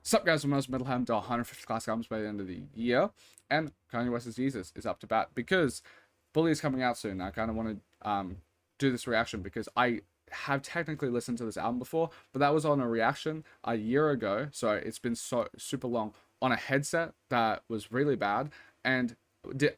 Sup guys, I'm Metalhead. I'm to 150 classic albums by the end of the year, and Kanye West's Yeezus is up to bat because Bully is coming out soon. I kind of want to do this reaction because I have technically listened to this album before, but that was on a reaction a year ago, so it's been so super long on a headset that was really bad, and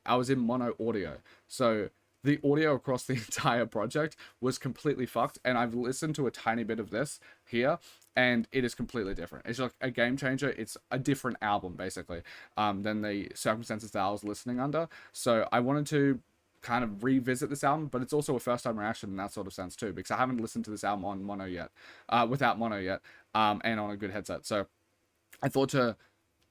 I was in mono audio, so the audio across the entire project was completely fucked, and I've listened to a tiny bit of this here, and it is completely different. It's like a game changer. It's a different album, basically, than the circumstances that I was listening under. So I wanted to kind of revisit this album, but it's also a first-time reaction in that sort of sense too, because I haven't listened to this album on mono yet, without mono yet, and on a good headset. So I thought to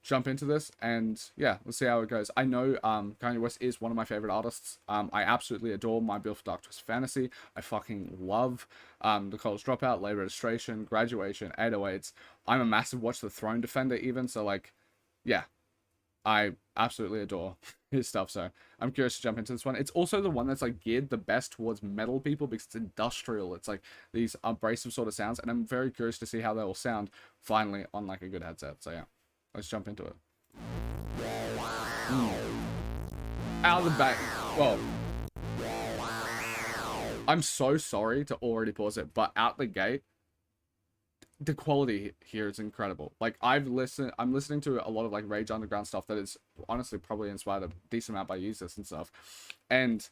jump into this, and yeah, let's see how it goes. I know Kanye West is one of my favorite artists. I absolutely adore My Beautiful Dark Twisted Fantasy. I fucking love The College Dropout, Late Registration, Graduation, 808s. I'm a massive Watch the Throne defender even, so like, yeah, I absolutely adore his stuff. So I'm curious to jump into this one. It's also the one that's like geared the best towards metal people because it's industrial. It's like these abrasive sort of sounds, and I'm very curious to see how they will sound finally on like a good headset. So yeah, let's jump into it. Out of the back. Well, I'm so sorry to already pause it, but out the gate, the quality here is incredible. Like I'm listening to a lot of like Rage Underground stuff that is honestly probably inspired a decent amount by Yeezus and stuff, and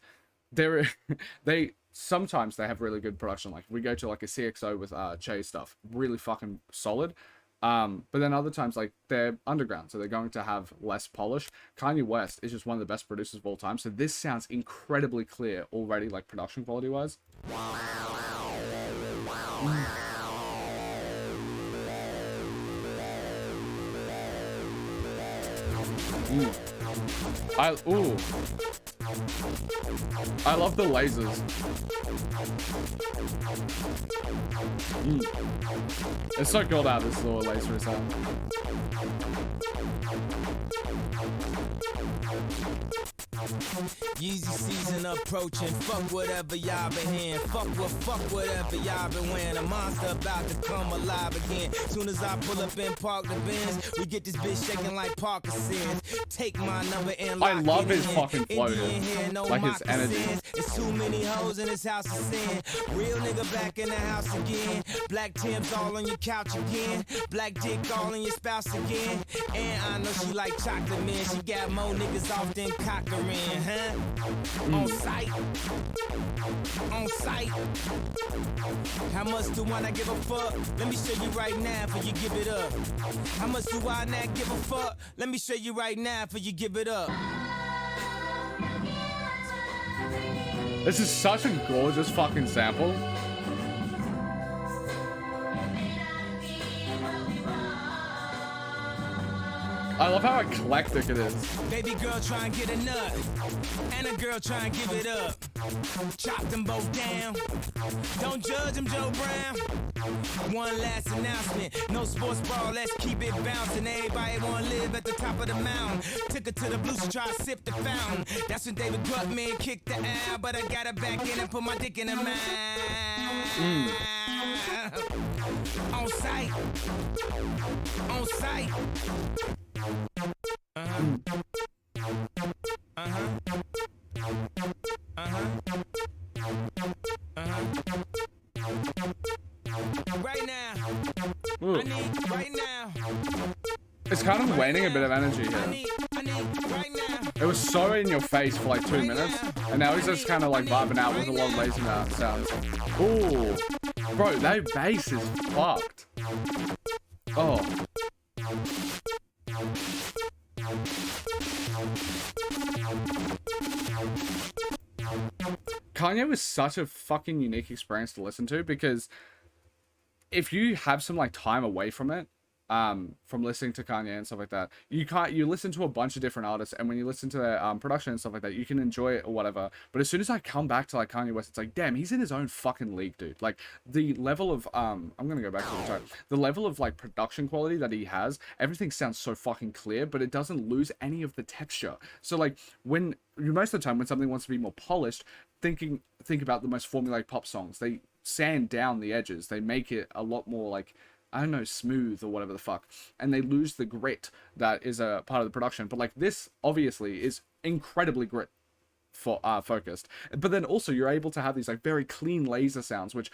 they sometimes they have really good production. Like we go to like a CXO with Che stuff, really fucking solid. But then other times, like, they're underground, so they're going to have less polish. Kanye West is just one of the best producers of all time, so this sounds incredibly clear already, like, production quality-wise. I love the lasers. It's so cool to have this little laser sound. Yeezy season approaching, fuck whatever y'all been hearing, fuck whatever y'all been wearing, a monster about to come alive again. Soon as I pull up and park the Benz, we get this bitch shaking like Parkinson's. Take my number and lock I love his in. fucking flow here, No like his energy. It's too many hoes in this house of sin. Real nigga back in the house again. Black Tim's all on your couch again. Black dick all on your spouse again. And I know she like chocolate, man. She got more niggas off than Cochran, huh? On sight. On sight. How much do I not give a fuck? Let me show you right now before you give it up. How much do I not give a fuck? Let me show you right now before you give it up. This is such a gorgeous fucking sample. I love how eclectic it is. Baby girl try and get a nut, and a girl try and give it up. Chop them both down. Don't judge them, Joe Brown. One last announcement. No sports ball, let's keep it bouncing. Everybody wanna live at the top of the mountain. Took her to the blues to try to sip the fountain. That's when David Gutman kicked the out, but I got her back in and put my dick in her mouth. On sight. On sight. Right now. Ooh. I need right now. It's kind of waning a bit of energy I here. need right now. It was so in your face for like 2 minutes, and now he's just kind of like vibing out with a lot of lazy sounds. Ooh, bro, that bass is fucked. Oh. Kanye was such a fucking unique experience to listen to, because if you have some like time away from it, from listening to Kanye and stuff like that, you listen to a bunch of different artists, and when you listen to their production and stuff like that, you can enjoy it or whatever. But as soon as I come back to like Kanye West, it's like, damn, he's in his own fucking league, dude. Like the level of I'm gonna go back to the chart. The level of like production quality that he has, everything sounds so fucking clear, but it doesn't lose any of the texture. So like when most of the time when something wants to be more polished, think about the most formulaic pop songs. They sand down the edges. They make it a lot more like I don't know, smooth or whatever the fuck, and they lose the grit that is a part of the production. But like this obviously is incredibly grit for focused, but then also you're able to have these like very clean laser sounds, which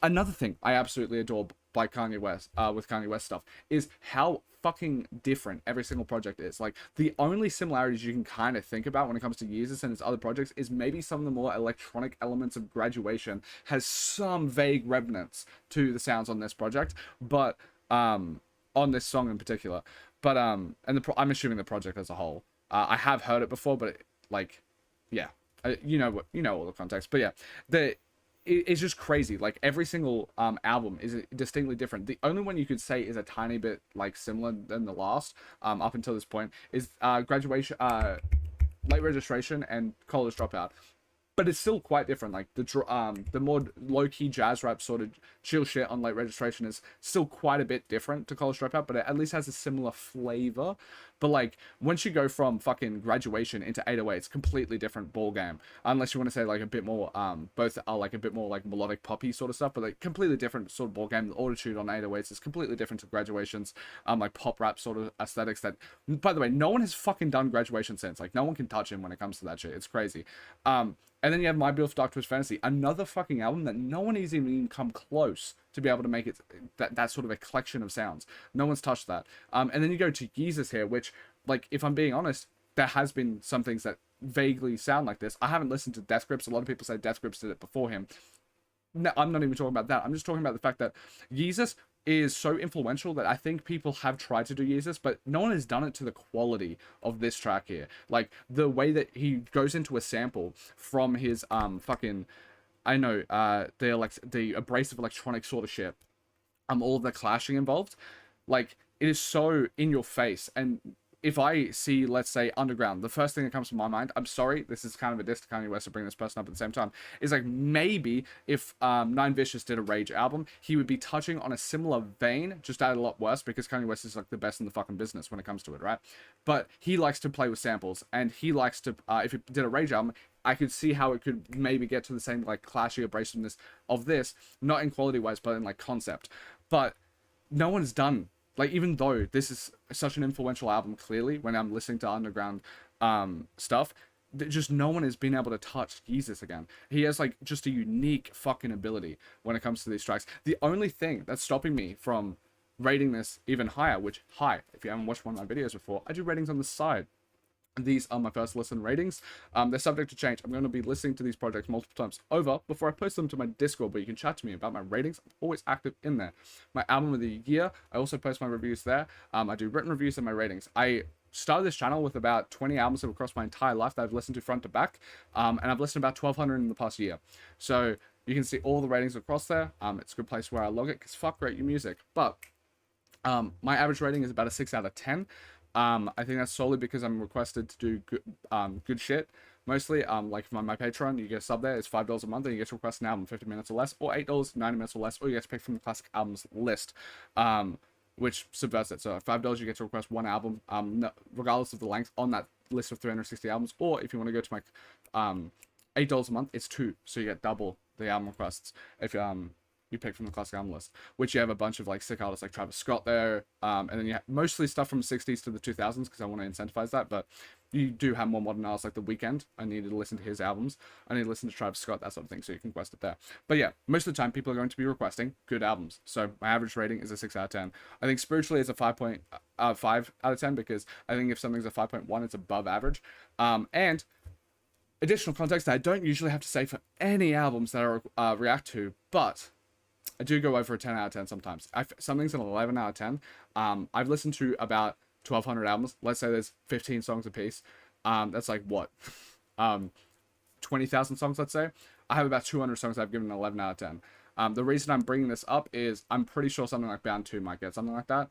another thing I absolutely adore by Kanye West, with Kanye West stuff, is how fucking different every single project is. Like, the only similarities you can kind of think about when it comes to Yeezus and his other projects is maybe some of the more electronic elements of Graduation has some vague remnants to the sounds on this project, but, on this song in particular. But, and I'm assuming the project as a whole. I have heard it before, but, like, yeah. You know all the context. But yeah, it's just crazy. Like every single album is distinctly different. The only one you could say is a tiny bit like similar than the last up until this point is Graduation, Late Registration, and College Dropout. But it's still quite different. Like the more low-key jazz rap sort of chill shit on Late Registration is still quite a bit different to College Dropout, but it at least has a similar flavor. But like once you go from fucking Graduation into 808, it's a completely different ball game. Unless you want to say like a bit more both are like a bit more like melodic poppy sort of stuff, but like completely different sort of ball game. The Autotune on 808s is completely different to Graduation's like pop rap sort of aesthetics. That, by the way, no one has fucking done Graduation since. Like no one can touch him when it comes to that shit. It's crazy. And then you have My Beautiful Dark Twisted Fantasy, another fucking album that no one has even come close to be able to make it that sort of a collection of sounds. No one's touched that. And then you go to Yeezus here, which, like, if I'm being honest, there has been some things that vaguely sound like this. I haven't listened to Death Grips. A lot of people say Death Grips did it before him. No, I'm not even talking about that. I'm just talking about the fact that Yeezus is so influential that I think people have tried to do Yeezus, but no one has done it to the quality of this track here. Like, the way that he goes into a sample from his, fucking, I know, the abrasive electronic sort of shit, all of the clashing involved, like, it is so in your face. And if I see, let's say, Underground, the first thing that comes to my mind, I'm sorry, this is kind of a diss to Kanye West to bring this person up at the same time, is like maybe if Nine Vicious did a Rage album, he would be touching on a similar vein, just at a lot worse, because Kanye West is like the best in the fucking business when it comes to it, right? But he likes to play with samples, and he likes to, if he did a Rage album, I could see how it could maybe get to the same like clashy abrasiveness of this, not in quality wise, but in like concept. But no one's done, like, even though this is such an influential album, clearly, when I'm listening to Underground stuff, just no one has been able to touch Yeezus again. He has, like, just a unique fucking ability when it comes to these tracks. The only thing that's stopping me from rating this even higher, which, hi, if you haven't watched one of my videos before, I do ratings on the side. These are my first listen ratings. They're subject to change. I'm going to be listening to these projects multiple times over before I post them to my Discord, but you can chat to me about my ratings. I'm always active in there. My album of the year, I also post my reviews there. I do written reviews and my ratings. I started this channel with about 20 albums that have across my entire life that I've listened to front to back, and I've listened to about 1,200 in the past year. So you can see all the ratings across there. It's a good place where I log it, because fuck, rate your music. But my average rating is about a 6 out of 10. I think that's solely because I'm requested to do good shit. Mostly, like my Patreon, you get a sub there. It's $5 a month, and you get to request an album 50 minutes or less, or $8, 90 minutes or less, or you get to pick from the classic albums list, which subverts it. So $5, you get to request one album, regardless of the length on that list of 360 albums. Or if you want to go to my $8 a month, it's 2, so you get double the album requests if you pick from the classic album list, which you have a bunch of like sick artists like Travis Scott there, and then you have mostly stuff from the 60s to the 2000s, because I want to incentivize that. But you do have more modern artists like The Weeknd. I needed to listen to his albums. I need to listen to Travis Scott, that sort of thing, so you can request it there. But yeah, most of the time people are going to be requesting good albums, so my average rating is a 6 out of 10. I think spiritually it's a 5.5 out of 10, because I think if something's a 5.1, it's above average. And additional context that I don't usually have to say for any albums that I react to, but I do go over a 10 out of 10 sometimes. Something's an 11 out of 10. I've listened to about 1,200 albums. Let's say there's 15 songs a piece. That's like, what? 20,000 songs, let's say. I have about 200 songs I've given an 11 out of 10. The reason I'm bringing this up is I'm pretty sure something like Bound 2 might get something like that.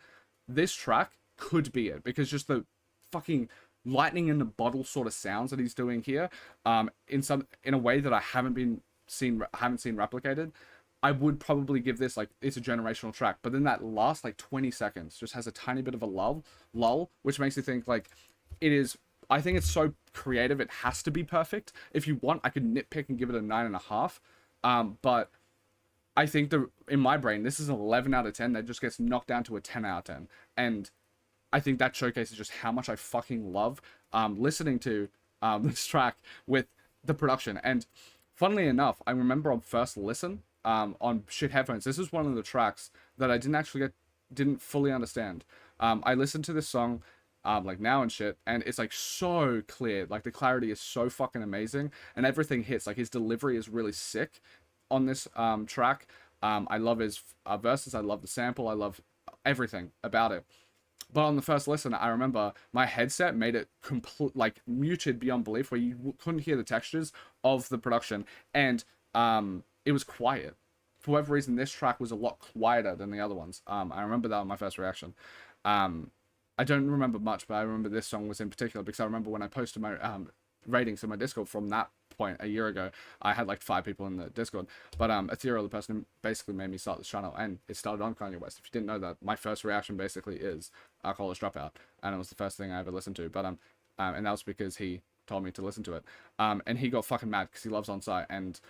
This track could be it, because just the fucking lightning in the bottle sort of sounds that he's doing here, in a way that I haven't seen replicated. I would probably give this, like, it's a generational track, but then that last like 20 seconds just has a tiny bit of a lull, which makes you think like it is. I think it's so creative, it has to be perfect. If you want, I could nitpick and give it a 9.5. But I think in my brain, this is an 11 out of 10 that just gets knocked down to a 10 out of 10. And I think that showcases just how much I fucking love listening to this track with the production. And funnily enough, I remember on first listen on shit headphones, this is one of the tracks that I didn't fully understand. I listened to this song like now and shit, and it's like so clear. Like the clarity is so fucking amazing, and everything hits. Like his delivery is really sick on this track. I love his verses. I love the sample. I love everything about it. But on the first listen, I remember my headset made it like muted beyond belief, where you couldn't hear the textures of the production, and it was quiet. For whatever reason, this track was a lot quieter than the other ones. I remember that on my first reaction. I don't remember much, but I remember this song was in particular because I remember when I posted my ratings in my Discord from that point a year ago, I had like 5 people in the Discord. But Ethereal, the person who basically made me start this channel, and it started on Kanye West. If you didn't know that, my first reaction basically is College Dropout, and it was the first thing I ever listened to. But and that was because he told me to listen to it. And he got fucking mad because he loves On Site, and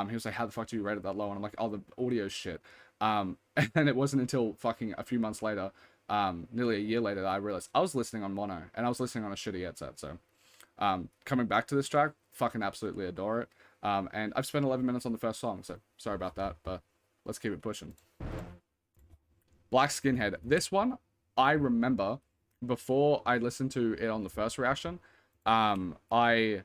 he was like, "How the fuck do you rate it that low?" And I'm like, "Oh, the audio shit." And it wasn't until fucking a few months later, nearly a year later, that I realized I was listening on mono, and I was listening on a shitty headset. So coming back to this track, fucking absolutely adore it. And I've spent 11 minutes on the first song, so sorry about that, but let's keep it pushing. Black Skinhead. This one, I remember before I listened to it on the first reaction, I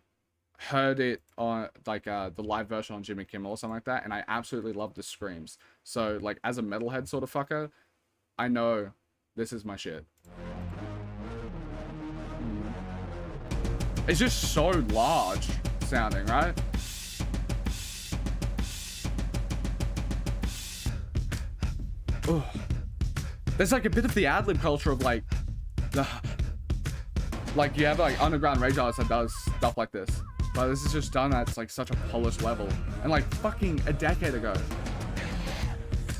heard it on like the live version on Jimmy Kimmel or something like that, and I absolutely loved the screams. So like as a metalhead sort of fucker, I know this is my shit. It's just so large sounding, right? Ugh. There's like a bit of the ad-lib culture of like you have like underground rage artists that does stuff like this, but this is just done at like such a polished level, and like fucking a decade ago.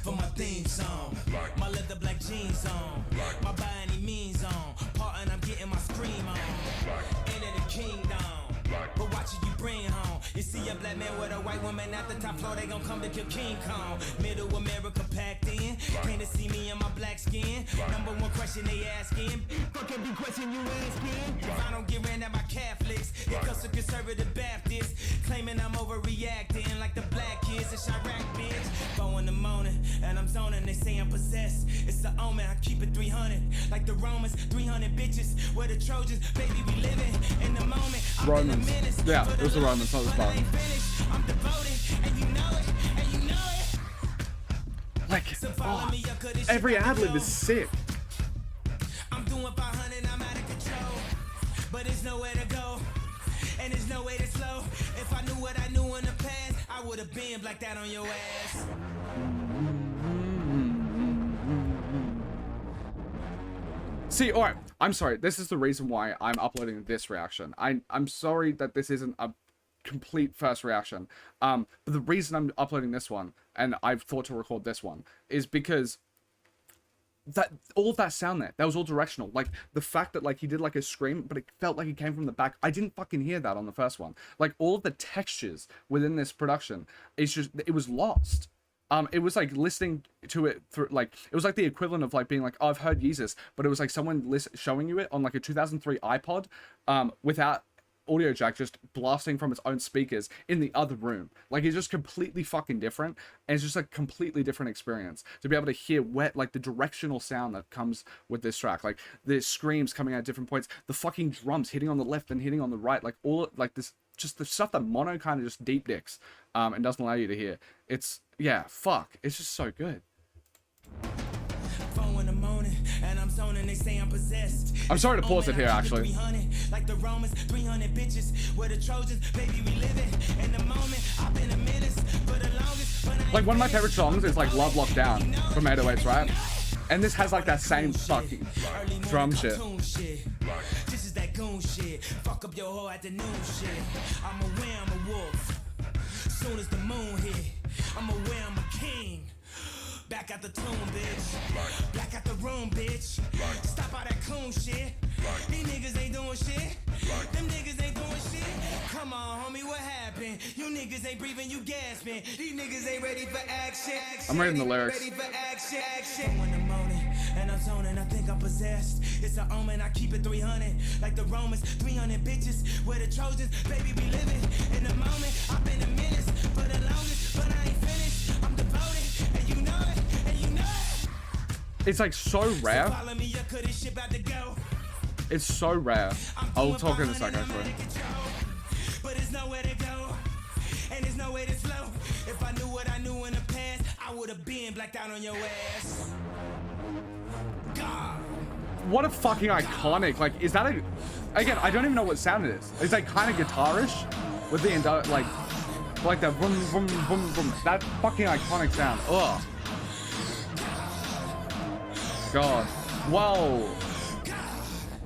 For my theme song, my leather black jeans on, my by any means on, part and I'm getting my scream on, into the kingdom, but watch it you bring home. You see a black man with a white woman at the top floor, they gon' come to kill King Kong. Middle America packed in, came to see me in my black skin. Number one question they asking, fuck every question you asking. If I don't get ran at my Catholics, here comes a conservative Baptist, claiming I'm overreacting like the black kids in Chirac, bitch. 4 in the morning, and I'm zoning, they say I'm possessed. It's the omen, I keep it 300, like the Romans, 300 bitches. Where the Trojans, baby, we living in the moment. Romans. Yeah, it was the Romans, not the Spartans. I'm devoted, and you know it, and you know it. Like, oh, every ad-lib is sick. I'm doing 500, I'm out of control, but there's nowhere to go, and there's no way to slow. If I knew what I knew in the past, I would have been like that on your ass. See, alright, I'm sorry. This is the reason why I'm uploading this reaction. I'm sorry that this isn't a complete first reaction. But the reason I'm uploading this one, and I've thought to record this one, is because that all of that sound there, that was all directional. Like the fact that like he did like a scream, but it felt like it came from the back. I didn't fucking hear that on the first one. Like all of the textures within this production, it's just, it was lost. It was like listening to it through, like, it was like the equivalent of like being like, oh, I've heard Yeezus, but it was like someone showing you it on like a 2003 iPod, without audio jack, just blasting from its own speakers in the other room. Like, it's just completely fucking different, and it's just a completely different experience to be able to hear like the directional sound that comes with this track, like the screams coming at different points, the fucking drums hitting on the left and hitting on the right, like all like this, just the stuff that mono kind of just deep dicks, and doesn't allow you to hear. It's, yeah, fuck, it's just so good. 4 in the morning, and I'm zoning, they say I'm possessed. I'm sorry to pause it here, actually. 300, like the Romans, 300 bitches. Where the Trojans, baby, we living in the moment. I've been a menace for the longest. Like, one of my favorite songs is like Love Locked Down from 808s, right? And this has like that same fucking drum shit. This is that goon shit. Fuck up your whole afternoon shit. I'm aware I'm a wolf. Soon as the moon hit, I'm aware I'm a king. Back at the tomb, bitch. Back at the room, bitch. Stop all that coon shit. These niggas ain't doing shit. Them niggas ain't doing shit. Come on, homie, what happened? You niggas ain't breathing, you gasping. These niggas ain't ready for action. I'm reading the lyrics. Ready for action. In the morning, and I'm zoning, I think I'm possessed. It's an omen, I keep it 300. Like the Romans, 300 bitches. Where the Trojans, baby, be living. In the moment, I've been a menace for the longest, but I ain't finished. I'm devoted, and you know it, and you know it. It's like so rare. So follow me, cause this shit about to go. It's so rare. I'll talk in a second, actually. But there's nowhere to go, and there's nowhere to slow. If I knew what I knew in the past, I would have been blacked out on your ass. God. What a fucking iconic, like, is that a, again, I don't even know what sound it is. It's like kind of guitarish with the, like that boom, boom, boom, boom. That fucking iconic sound. Ugh. God. Whoa.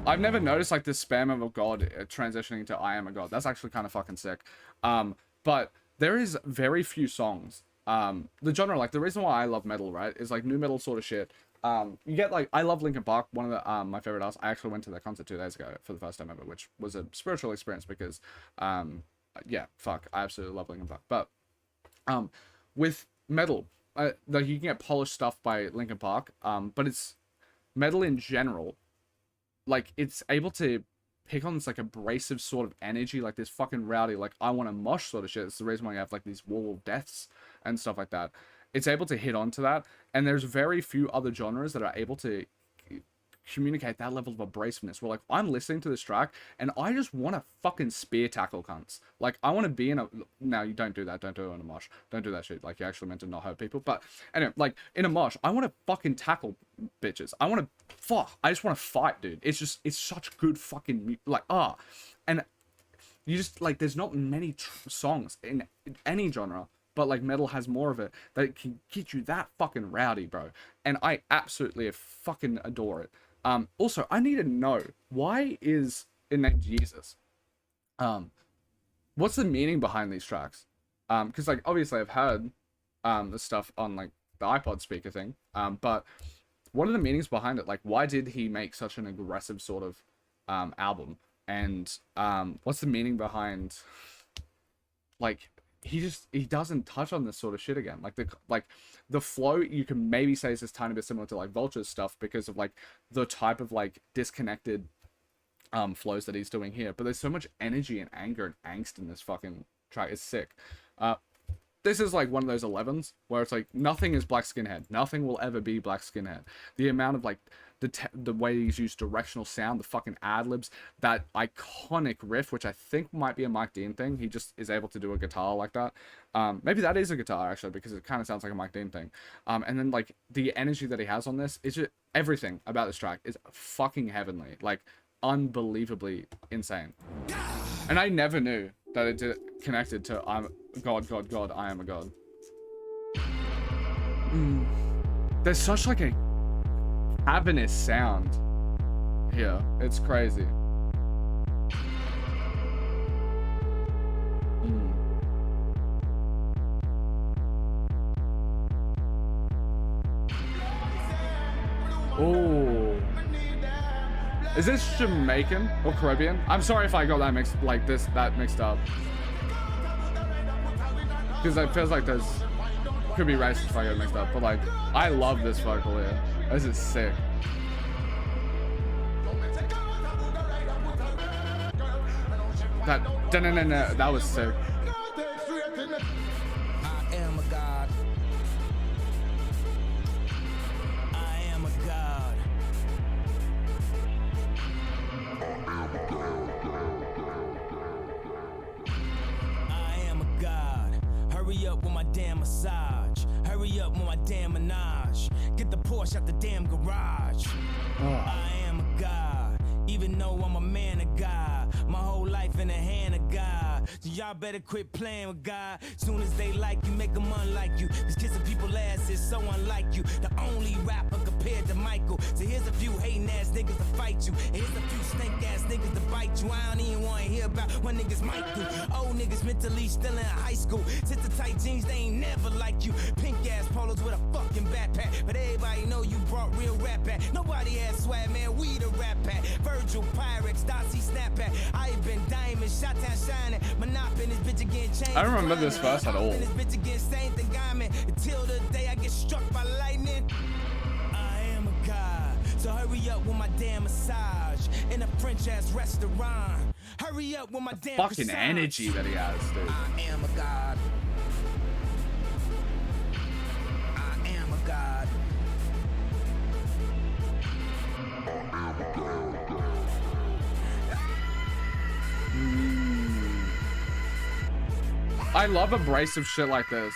I've never noticed like this spam of a god transitioning to I am a god. That's actually kind of fucking sick. But there is very few songs. The genre, like the reason why I love metal, right, is like new metal sort of shit. You get like, I love Linkin Park, one of the my favorite artists. I actually went to their concert 2 days ago for the first time ever, which was a spiritual experience because yeah, fuck, I absolutely love Linkin Park. But with metal, like you can get polished stuff by Linkin Park, but it's metal in general. Like, it's able to pick on this, like, abrasive sort of energy, like, this fucking rowdy, like, I want to mosh sort of shit. It's the reason why you have, like, these wall of deaths and stuff like that. It's able to hit onto that, and there's very few other genres that are able to communicate that level of abrasiveness, where, like, I'm listening to this track, and I just want to fucking spear tackle cunts. Like, I want to be in a... Now, you don't do that. Don't do it in a mosh. Don't do that shit. Like, you're actually meant to not hurt people. But, anyway, like, in a mosh, I want to fucking tackle bitches. I want to... Fuck. I just want to fight, dude. It's just... It's such good fucking... Like, And you just... Like, there's not many songs in any genre, but, like, metal has more of it that can get you that fucking rowdy, bro. And I absolutely fucking adore it. Also, I need to know, why is it named Yeezus? What's the meaning behind these tracks? Because, like, obviously I've heard the stuff on, like, the iPod speaker thing, but what are the meanings behind it? Like, why did he make such an aggressive sort of album? And what's the meaning behind, like, he doesn't touch on this sort of shit again. Like the flow, you can maybe say is this tiny bit similar to like Vulture's stuff because of like the type of like disconnected flows that he's doing here. But there's so much energy and anger and angst in this fucking track. It's sick. This is like one of those 11s where it's like nothing is Black Skinhead. Nothing will ever be Black Skinhead. The amount of like the way he's used directional sound, the fucking ad-libs, that iconic riff, which I think might be a Mike Dean thing. He just is able to do a guitar like that. Maybe that is a guitar actually, because it kind of sounds like a Mike Dean thing. And then like the energy that he has on this is just, everything about this track is fucking heavenly, like unbelievably insane. And I never knew that it connected to I'm God, God, God, I am a God. There's such like a cavernous sound here. It's crazy. Oh, is this Jamaican or Caribbean? I'm sorry if I got that mixed up, because it feels like there's could be racist if I get mixed up, but like I love this vocal here. This is sick. That was sick. I am a god. I am a god. I am a god. Hurry up with my damn massage. Hurry up with my damn menage. Get the Porsche out the damn garage. I am a god. Even though I'm a man of God, my whole life in the hand of God. So y'all better quit playing with God. Soon as they like you, make them unlike you. Cause kissing people's ass is so unlike you. The only rapper compared to Michael. So here's a few hating ass niggas to fight you. And here's a few stink ass niggas to bite you. I don't even wanna hear about what niggas might do. Old niggas mentally still in high school. Sit the tight jeans, they ain't never like you. Pink ass polos with a fucking backpack. But everybody know you brought real rap back. Nobody has swag, man, we the rap pack. individual Pyrex, Darcy snapback. I've been diamond, shot down shining. Monopoly, this bitch again changed. I don't remember this verse at all. This bitch again, same thing I'm in. Until the day I get struck by lightning. I am a god, so hurry up with my damn massage in a French ass restaurant. Hurry up with my damn Fucking massage. energy that he has, dude. I am a god. I am a god. I love abrasive shit like this.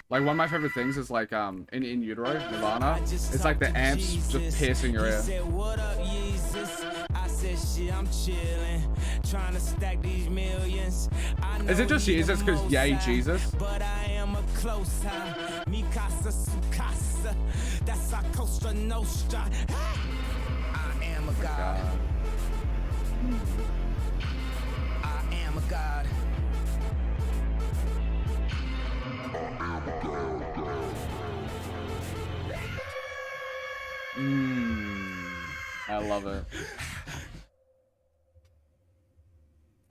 Like, one of my favorite things is like in utero, Nirvana. It's like the amps just piercing your ear. He said, what up, Yeezus? I said, shit, I'm chilling, trying to stack these millions. Is it just Jesus? Because yay, Jesus. But I am a close high. Mi casa su casa. That's our Costa Nostra. I am a god. I am a god. I love it.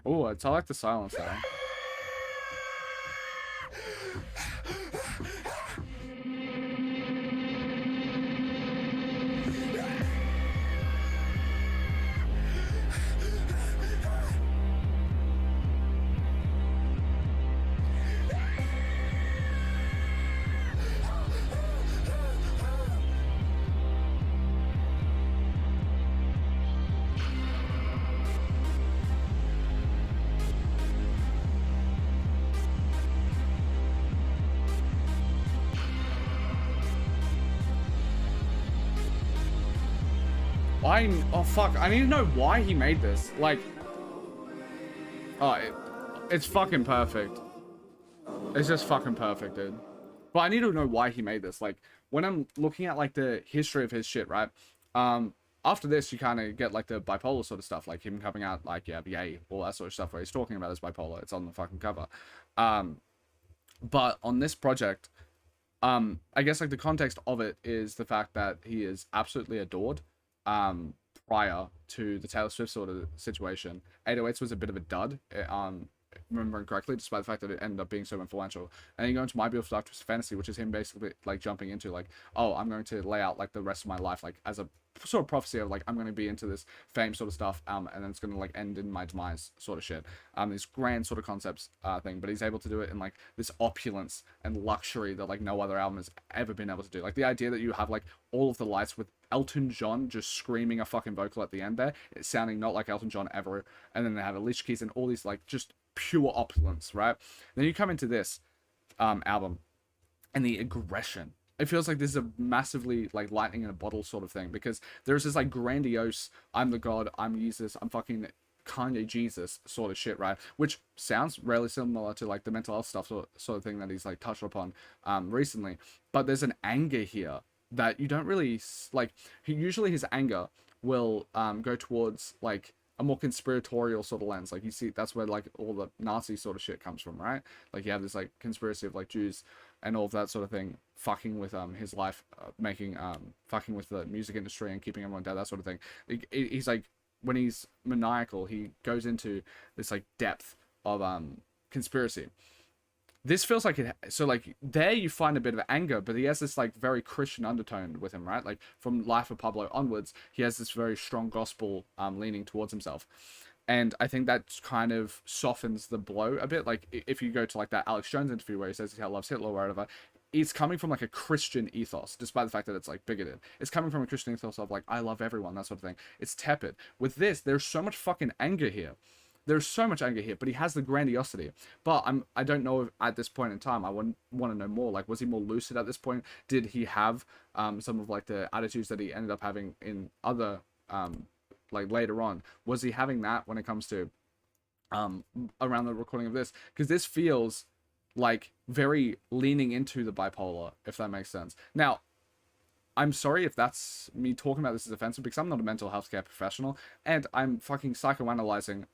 Oh, I like the silence though. Oh fuck, I need to know why he made this. Like, oh, it's fucking perfect. It's just fucking perfect, dude. But I need to know why he made this. Like, when I'm looking at like the history of his shit, right? After this, you kind of get like the bipolar sort of stuff, like him coming out like, yeah, yay, all that sort of stuff where he's talking about his bipolar. It's on the fucking cover. But on this project, I guess like the context of it is the fact that he is absolutely adored. Prior to the Taylor Swift sort of situation, 808s was a bit of a dud, remembering correctly, despite the fact that it ended up being so influential. And you go into My Beautiful Dark Twisted Fantasy, which is him basically like jumping into like, oh, I'm going to lay out like the rest of my life like as a sort of prophecy of like I'm going to be into this fame sort of stuff, and then it's going to like end in my demise sort of shit. These grand sort of concepts thing, but he's able to do it in like this opulence and luxury that like no other album has ever been able to do. Like the idea that you have like all of the lights with Elton John just screaming a fucking vocal at the end there, it's sounding not like Elton John ever, and then they have Alicia Keys and all these like just pure opulence, right? Then you come into this album and the aggression. It feels like this is a massively like lightning in a bottle sort of thing, because there's this like grandiose, I'm the god, I'm Yeezus, I'm fucking Kanye Jesus sort of shit, right? Which sounds really similar to like the mental health stuff sort of thing that he's like touched upon recently. But there's an anger here that you don't really like. Usually his anger will go towards like a more conspiratorial sort of lens. Like you see, that's where like all the Nazi sort of shit comes from, right? Like you have this like conspiracy of like Jews and all of that sort of thing fucking with his life, making fucking with the music industry and keeping everyone down, that sort of thing. He's like, when he's maniacal, he goes into this like depth of conspiracy. This feels like it. So like there you find a bit of anger, but he has this like very Christian undertone with him, right? Like from Life of Pablo onwards, he has this very strong gospel leaning towards himself. And I think that kind of softens the blow a bit. Like if you go to like that Alex Jones interview where he says he loves Hitler or whatever, it's coming from like a Christian ethos, despite the fact that it's like bigoted. It's coming from a Christian ethos of like, I love everyone, that sort of thing. It's tepid. With this, there's so much fucking anger here. There's so much anger here, but he has the grandiosity. But I don't know if at this point in time, I want to know more. Like, was he more lucid at this point? Did he have some of like the attitudes that he ended up having in other like later on? Was he having that when it comes to around the recording of this? Because this feels like very leaning into the bipolar, if that makes sense. Now, I'm sorry if that's me talking about this as offensive, because I'm not a mental health care professional, and I'm fucking psychoanalyzing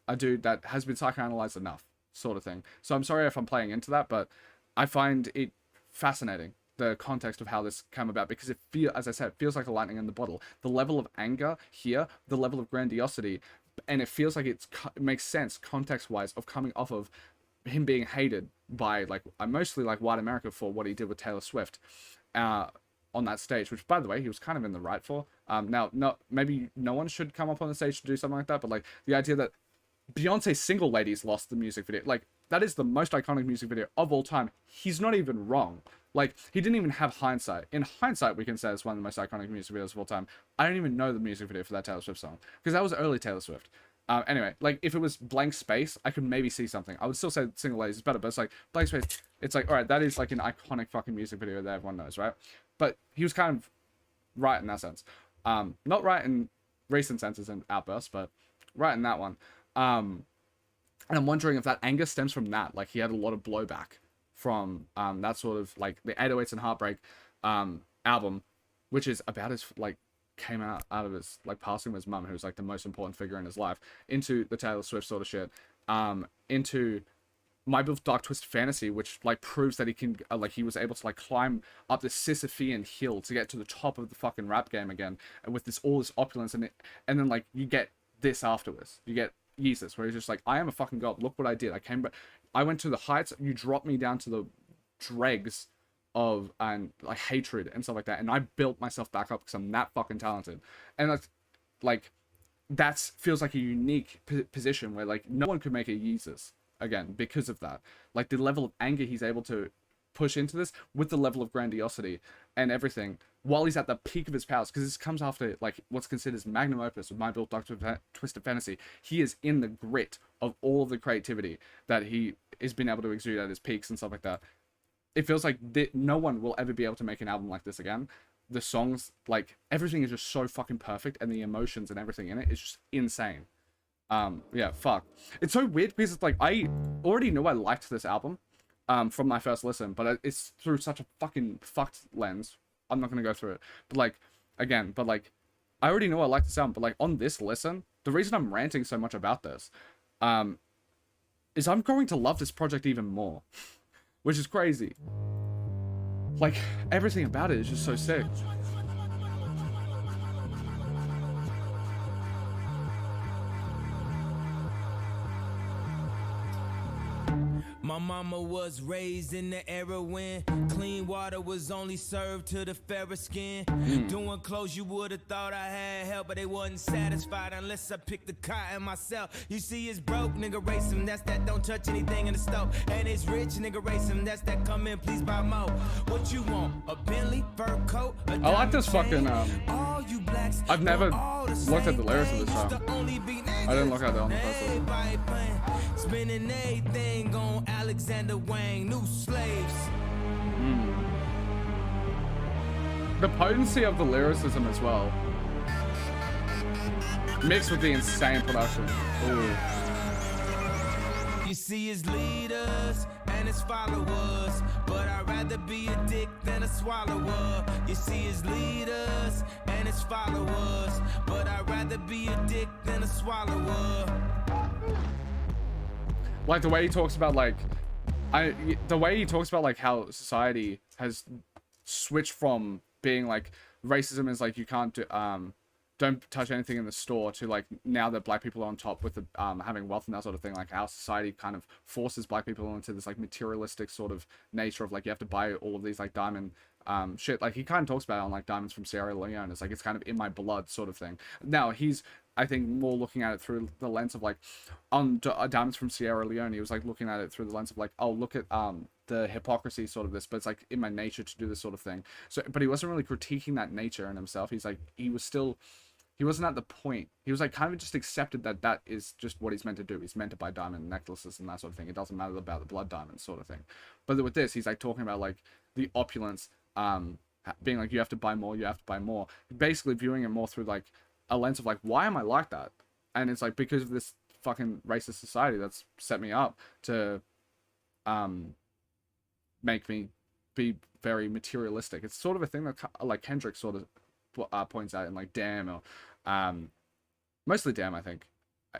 a dude that has been psychoanalyzed enough, sort of thing. So I'm sorry if I'm playing into that, but I find it fascinating the context of how this came about, because as I said, it feels like a lightning in the bottle. The level of anger here, the level of grandiosity, and it feels like it makes sense context wise of coming off of him being hated by like mostly like white America for what he did with Taylor Swift on that stage, which by the way he was kind of in the right for. Now, maybe no one should come up on the stage to do something like that, but like the idea that Beyonce's Single Ladies lost the music video, like that is the most iconic music video of all time. He's not even wrong. Like, he didn't even have hindsight. In hindsight, we can say it's one of the most iconic music videos of all time. I don't even know the music video for that Taylor Swift song, because that was early Taylor Swift. Anyway, like, if it was Blank Space, I could maybe see something. I would still say Single Ladies is better, but it's like, Blank Space, it's like, alright, that is like an iconic fucking music video that everyone knows, right? But he was kind of right in that sense. Not right in recent senses and outbursts, but right in that one. And I'm wondering if that anger stems from that. Like, he had a lot of blowback from that sort of like the 808s and Heartbreak album, which is about his like came out of his like passing of his mum, who was like the most important figure in his life, into the Taylor Swift sort of shit, into My Beautiful Dark Twisted Fantasy, which like proves that he can like he was able to like climb up this Sisyphean hill to get to the top of the fucking rap game again, and with all this opulence, and then like you get this afterwards, you get Yeezus, where he's just like, I am a fucking god, look what I did, I went to the heights, you dropped me down to the dregs of and like hatred and stuff like that, and I built myself back up because I'm that fucking talented. And that's like feels like a unique position where like no one could make a Yeezus again because of that. Like the level of anger he's able to push into this with the level of grandiosity and everything while he's at the peak of his powers, because this comes after like what's considered as magnum opus with My Beautiful Dark Twisted Fantasy. He is in the grit of all of the creativity that he has been able to exude at his peaks and stuff like that. It feels like no one will ever be able to make an album like this again. The songs, like everything is just so fucking perfect, and the emotions and everything in it is just insane. Yeah, fuck. It's so weird because it's like I already know I liked this album from my first listen, but it's through such a fucking fucked lens. I'm not gonna go through it, but like I already know I like the sound, but like on this listen, the reason I'm ranting so much about this is I'm going to love this project even more, which is crazy. Like everything about it is just so sick. My mama was raised in the era when clean water was only served to the fairer skin. Doing clothes you would've thought I had help, but they wasn't satisfied unless I picked the cotton myself. You see it's broke, nigga race him, that's that don't touch anything in the stove. And it's rich, nigga race him, that's that come in, please buy more. What you want, a Bentley, fur coat, a I like this fucking all you blacks, I've never looked at the lyrics of this song. I didn't look at it on the first one. Spending everything on Alexander Wang, new slaves. The potency of the lyricism as well, mixed with the insane production. Ooh. You see his leaders and his followers, but I'd rather be a dick than a swallower. You see his leaders and his followers, but I'd rather be a dick than a swallower. Like the way he talks about like how society has switched from being like racism is like you can't do don't touch anything in the store to like now that black people are on top with the having wealth and that sort of thing. Like how society kind of forces black people into this like materialistic sort of nature of like you have to buy all of these like diamond shit. Like he kind of talks about it on like Diamonds from Sierra Leone. It's like it's kind of in my blood sort of thing. Now he's I think more looking at it through the lens of like on Diamonds from Sierra Leone, he was like looking at it through the lens of like, oh, look at the hypocrisy sort of this, but it's like in my nature to do this sort of thing. So but he wasn't really critiquing that nature in himself. He's like he wasn't at the point. He was like kind of just accepted that that is just what he's meant to do. He's meant to buy diamond necklaces and that sort of thing. It doesn't matter about the blood diamonds sort of thing. But with this, he's like talking about like the opulence, being like you have to buy more, you have to buy more. Basically viewing it more through like a lens of like, why am I like that? And it's like because of this fucking racist society that's set me up to make me be very materialistic. It's sort of a thing that like Kendrick sort of points out in like Damn, or mostly Damn, I think,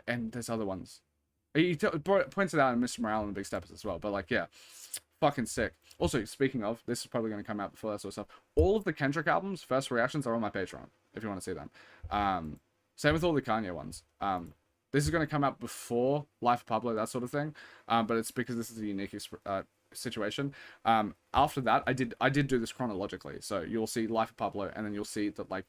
and there's other ones. He points it out in Mr. Morale and Big Steppers as well. But like, yeah, fucking sick. Also, speaking of, this is probably going to come out before that sort of stuff. All of the Kendrick albums, first reactions are on my Patreon, if you want to see them. Same with all the Kanye ones. This is going to come out before Life of Pablo, that sort of thing. But it's because this is a unique situation. After that, I did do this chronologically. So you'll see Life of Pablo, and then you'll see that, like,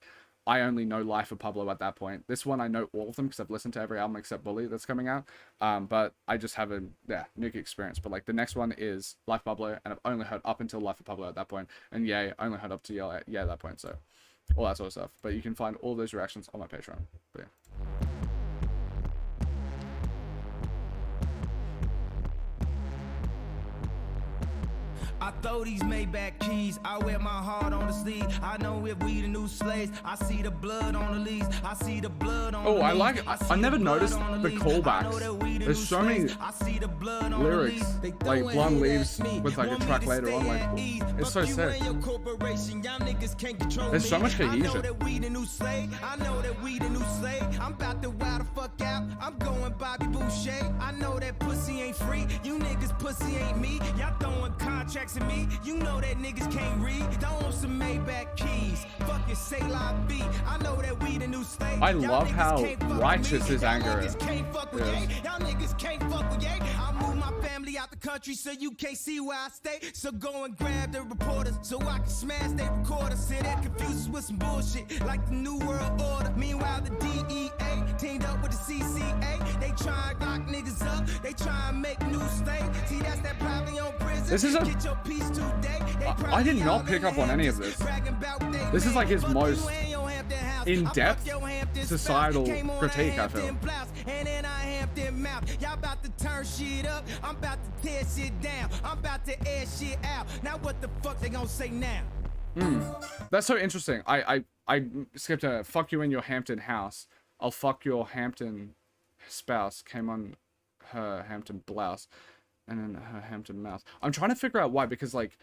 I only know Life of Pablo at that point. This one, I know all of them because I've listened to every album except Bully that's coming out. But I just have a unique experience. But, like, the next one is Life of Pablo, and I've only heard up until Life of Pablo at that point. And I only heard up to Yeah at that point. So all that sort of stuff. But you can find all those reactions on my Patreon. But yeah. I throw these Maybach keys, I wear my heart on the sleeve. I know if we the new slaves, I see the blood on the leaves. I see the blood on the leaves. I like it. I never noticed the callbacks. There's so many lyrics, like Blonde Leaves with like a track later on, like, it's so sick. There's so much cohesion. I know that we the new slave. I'm about to wild the fuck out. I'm going Bobby Boucher. I know that pussy ain't free. You niggas pussy ain't me. Y'all throwing contracts at me. You know that niggas can't read. Don't want some Maybach keys. Fucking say la beat. I know that we the new slave. I love how righteous his anger is. Y'all niggas can't fuck with yay. I move my family out the country so you can't see where I stay. So go and grab the reporters so I can smash their recorders. Sit there confused with some bullshit like the New World Order. Meanwhile, the DEA teamed up with the CCA. They try and lock niggas up. They try and make new slaves. See, that's that probably on prison. This is I did not pick up on any of this. This is like his most in-depth societal critique, I feel. Y'all about to turn shit up. I'm about to tear shit down. I'm about to air shit out. Now what the fuck they gonna say now? That's so interesting. I skipped a fuck you in your Hampton house. I'll fuck your Hampton spouse. Came on her Hampton blouse. And then her Hampton mouth. I'm trying to figure out why, because, like,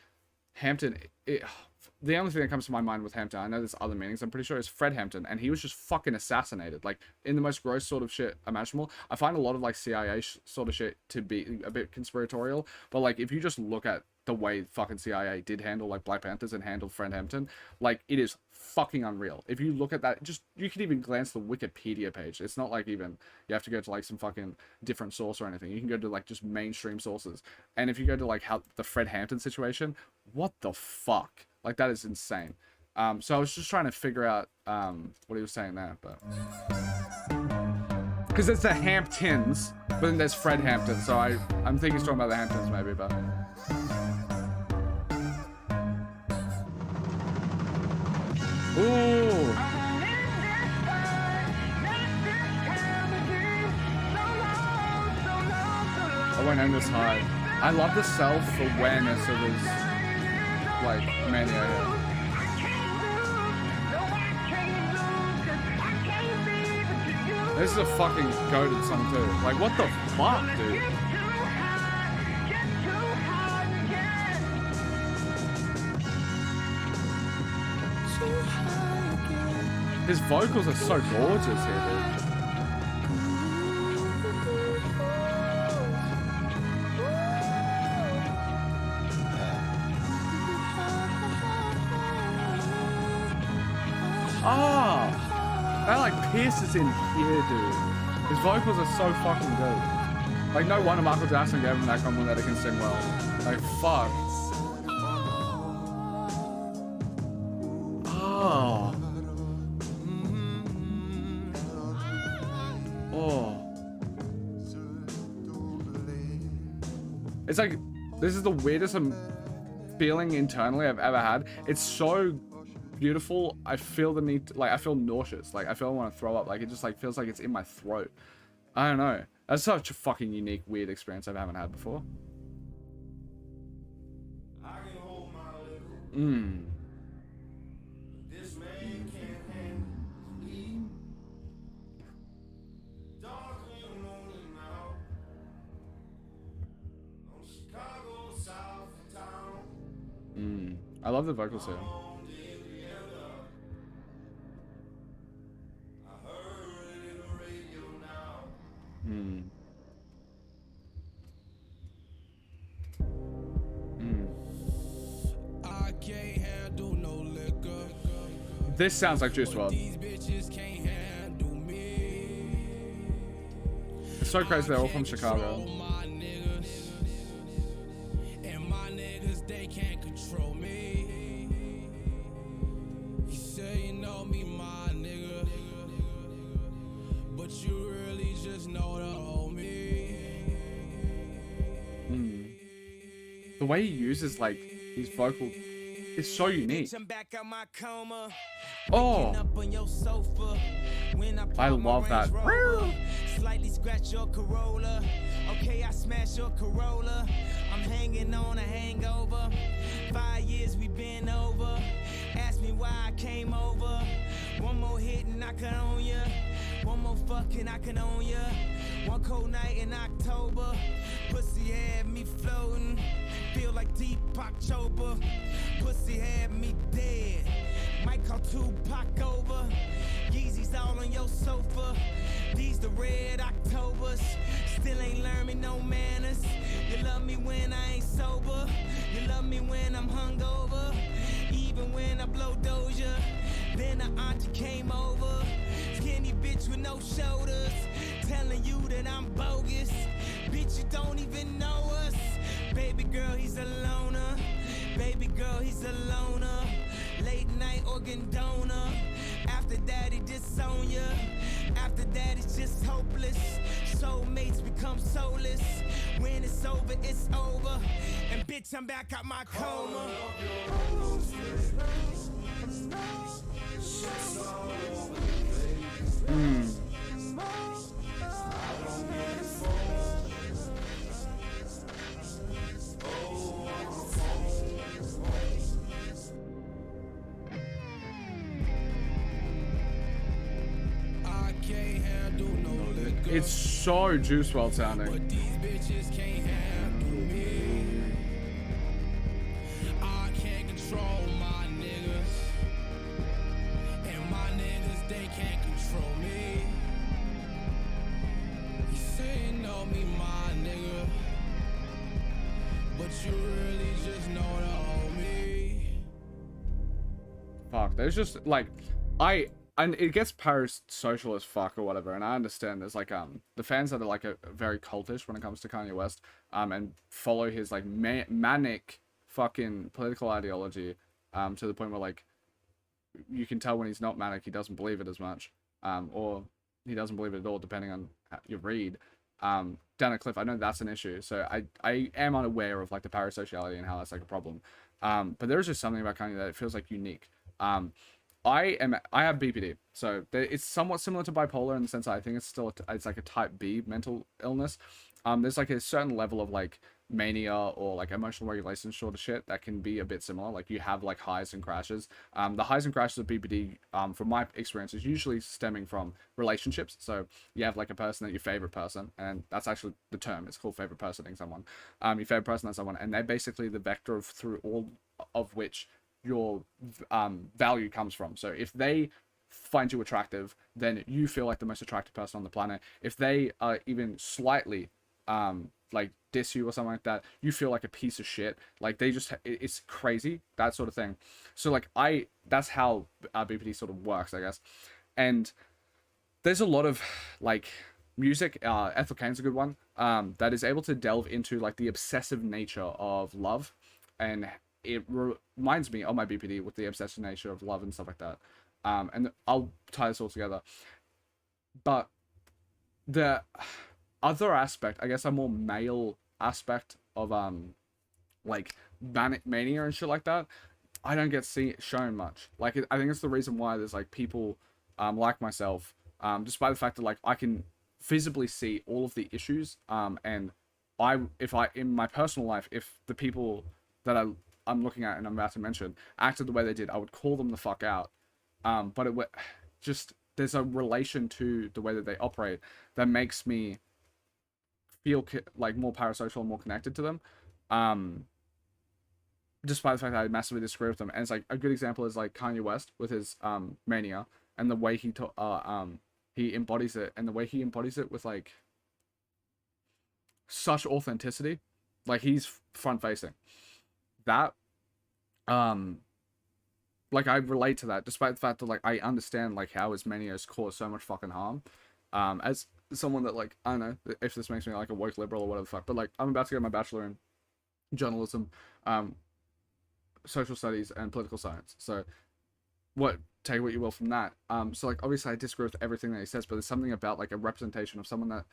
Hampton, the only thing that comes to my mind with Hampton, I know there's other meanings, I'm pretty sure it's Fred Hampton, and he was just fucking assassinated, like, in the most gross sort of shit imaginable. I find a lot of, like, CIA sort of shit to be a bit conspiratorial, but, like, if you just look at the way fucking CIA did handle, like, Black Panthers and handled Fred Hampton, like, it is fucking unreal. If you look at that, just, you can even glance the Wikipedia page. It's not like even, you have to go to, like, some fucking different source or anything. You can go to, like, just mainstream sources. And if you go to, like, how the Fred Hampton situation, what the fuck? Like, that is insane. So I was just trying to figure out, what he was saying there, but... Because it's the Hamptons, but then there's Fred Hampton, so I'm thinking he's talking about the Hamptons maybe, but... Ooh! I won't end this high. I love the self-awareness of his, like, mania here. This is a fucking goated song too. Like, what the fuck, dude? His vocals are so gorgeous here, dude. Oh, that like pierces in here, dude. His vocals are so fucking good. Like, no wonder Michael Jackson gave him that compliment that he can sing well. Like, fuck. Oh. It's like, this is the weirdest feeling internally I've ever had. It's so beautiful. I feel the need to, like, I feel nauseous. Like, I feel I want to throw up. Like, it just, like, feels like it's in my throat. I don't know. That's such a fucking unique, weird experience I haven't had before. I love the vocals here. This sounds like Juice WRLD. It's so crazy. They're all from Chicago. The way he uses like his vocal is so unique. Oh, I love that. Slightly scratch your Corolla. Okay, I smash your Corolla. I'm hanging on a hangover. 5 years we been over. Ask me why I came over. One more hit and I can own ya. One more fucking I can own ya. One cold night in October. Pussy had me floating. Feel like deep October. Pussy had me dead. Might call Tupac over. Yeezus all on your sofa. These the red Octobers. Still ain't learned me no manners. You love me when I ain't sober. You love me when I'm hungover. Even when I blow Doja. Then the auntie came over. Skinny bitch with no shoulders. Telling you that I'm bogus. Bitch, you don't even know us. Baby girl, he's a loner. Baby girl, he's a loner. Late night organ donor. After that, he disown ya. After that, it's just hopeless. Soulmates become soulless. When it's over, it's over. And bitch, I'm back out my coma. It's so Juice WRLD sounding. But these bitches can't handle me. I can't control my niggas. And my niggas, they can't control me. You say you know me, my nigga. But you really just know the homie. Fuck, there's just like and it gets parasocial as fuck or whatever, and I understand there's like the fans that are like a very cultish when it comes to Kanye West and follow his like manic fucking political ideology to the point where like you can tell when he's not manic he doesn't believe it as much or he doesn't believe it at all depending on how you read down a cliff. I know that's an issue, so I am unaware of like the parasociality and how that's like a problem, but there's just something about Kanye that it feels like unique. I have BPD, so it's somewhat similar to bipolar in the sense that I think it's still it's like a type B mental illness. There's like a certain level of like mania or like emotional regulation sort of shit that can be a bit similar. Like you have like highs and crashes. The highs and crashes of BPD, from my experience, is usually stemming from relationships. So you have like a person that your favorite person, and that's actually the term. It's called favorite personing someone. Your favorite person is someone, and they're basically the vector of through all of which your value comes from. So if they find you attractive, then you feel like the most attractive person on the planet. If they are even slightly like diss you or something like that, you feel like a piece of shit. Like they just it's crazy, that sort of thing. So like that's how BPD sort of works, I guess. And there's a lot of like music, Ethel Cain's a good one, that is able to delve into like the obsessive nature of love, and it reminds me of my BPD with the obsessive nature of love and stuff like that. And I'll tie this all together. But the other aspect, I guess a more male aspect of like manic mania and shit like that, I don't get shown much. Like I think it's the reason why there's like people like myself, despite the fact that like I can visibly see all of the issues, and if in my personal life, if the people that I'm looking at and I'm about to mention acted the way they did, I would call them the fuck out. But it just, there's a relation to the way that they operate that makes me feel like more parasocial and more connected to them. Despite the fact that I massively disagree with them. And it's like a good example is like Kanye West with his mania and the way he embodies it, and the way he embodies it with like such authenticity. Like he's front facing. That like I relate to that, despite the fact that like I understand like how his many has caused so much fucking harm. As someone that like, I don't know if this makes me like a woke liberal or whatever the fuck, but like I'm about to get my bachelor in journalism, social studies, and political science. So take what you will from that. So like obviously I disagree with everything that he says, but there's something about like a representation of someone that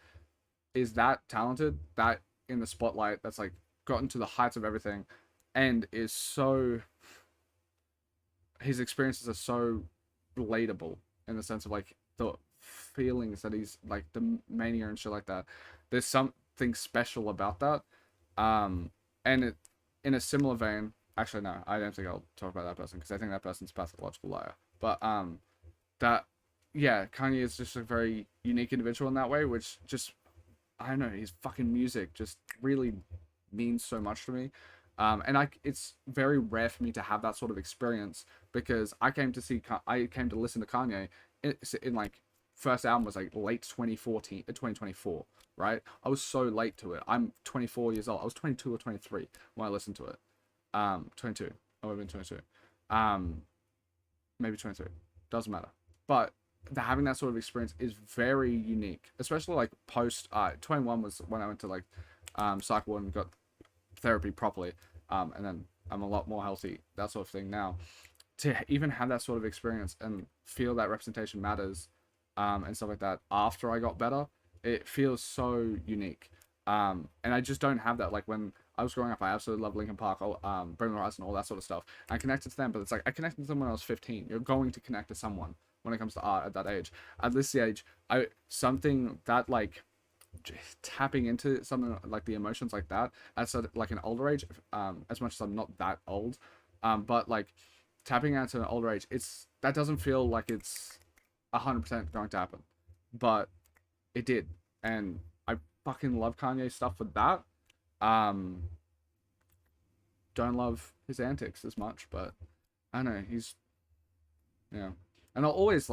is that talented, that in the spotlight, that's like gotten to the heights of everything, and is so, his experiences are so relatable in the sense of like the feelings that he's like, the mania and shit like that. There's something special about that. And it, in a similar vein, actually no, I don't think I'll talk about that person because I think that person's a pathological liar. But that, yeah, Kanye is just a very unique individual in that way, which just, I don't know, his fucking music just really means so much to me. And it's very rare for me to have that sort of experience because I came to listen to Kanye in like, first album was like late 2024, right? I was so late to it. I'm 24 years old. I was 22 or 23 when I listened to it. 22. I would have been 22. Maybe 23. Doesn't matter. But having that sort of experience is very unique, especially like post 21 was when I went to like psych ward and got therapy properly, and then I'm a lot more healthy, that sort of thing now. To even have that sort of experience and feel that representation matters, and stuff like that after I got better, it feels so unique. And I just don't have that. Like when I was growing up, I absolutely loved Linkin Park, Bring the Horizon, all that sort of stuff. I connected to them, but it's like I connected to them when I was 15. You're going to connect to someone when it comes to art at that age. At this age, something that like tapping into something like the emotions like that at like an older age, as much as I'm not that old, but like tapping out to an older age, that doesn't feel like it's 100% going to happen, but it did, and I fucking love Kanye stuff for that. Don't love his antics as much, but I don't know, he's, yeah, and I'll always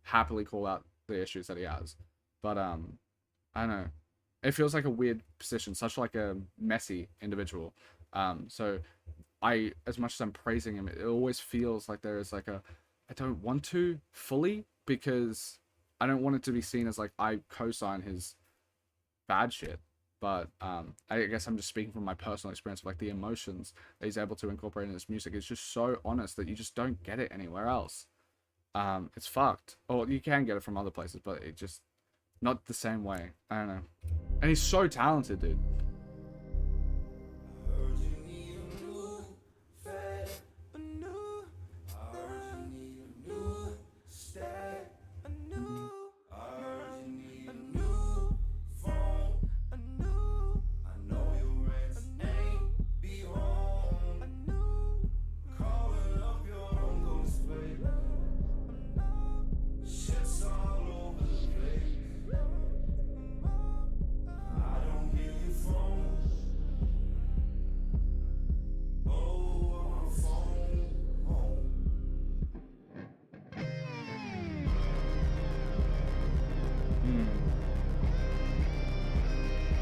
happily call out the issues that he has, but I don't know, it feels like a weird position, such like a messy individual. So as much as I'm praising him, it always feels like there is like I don't want to fully, because I don't want it to be seen as like I co-sign his bad shit. But I guess I'm just speaking from my personal experience of like the emotions that he's able to incorporate in his music. It's just so honest that you just don't get it anywhere else. It's fucked. Or you can get it from other places, but it just not the same way. I don't know. And he's so talented, dude.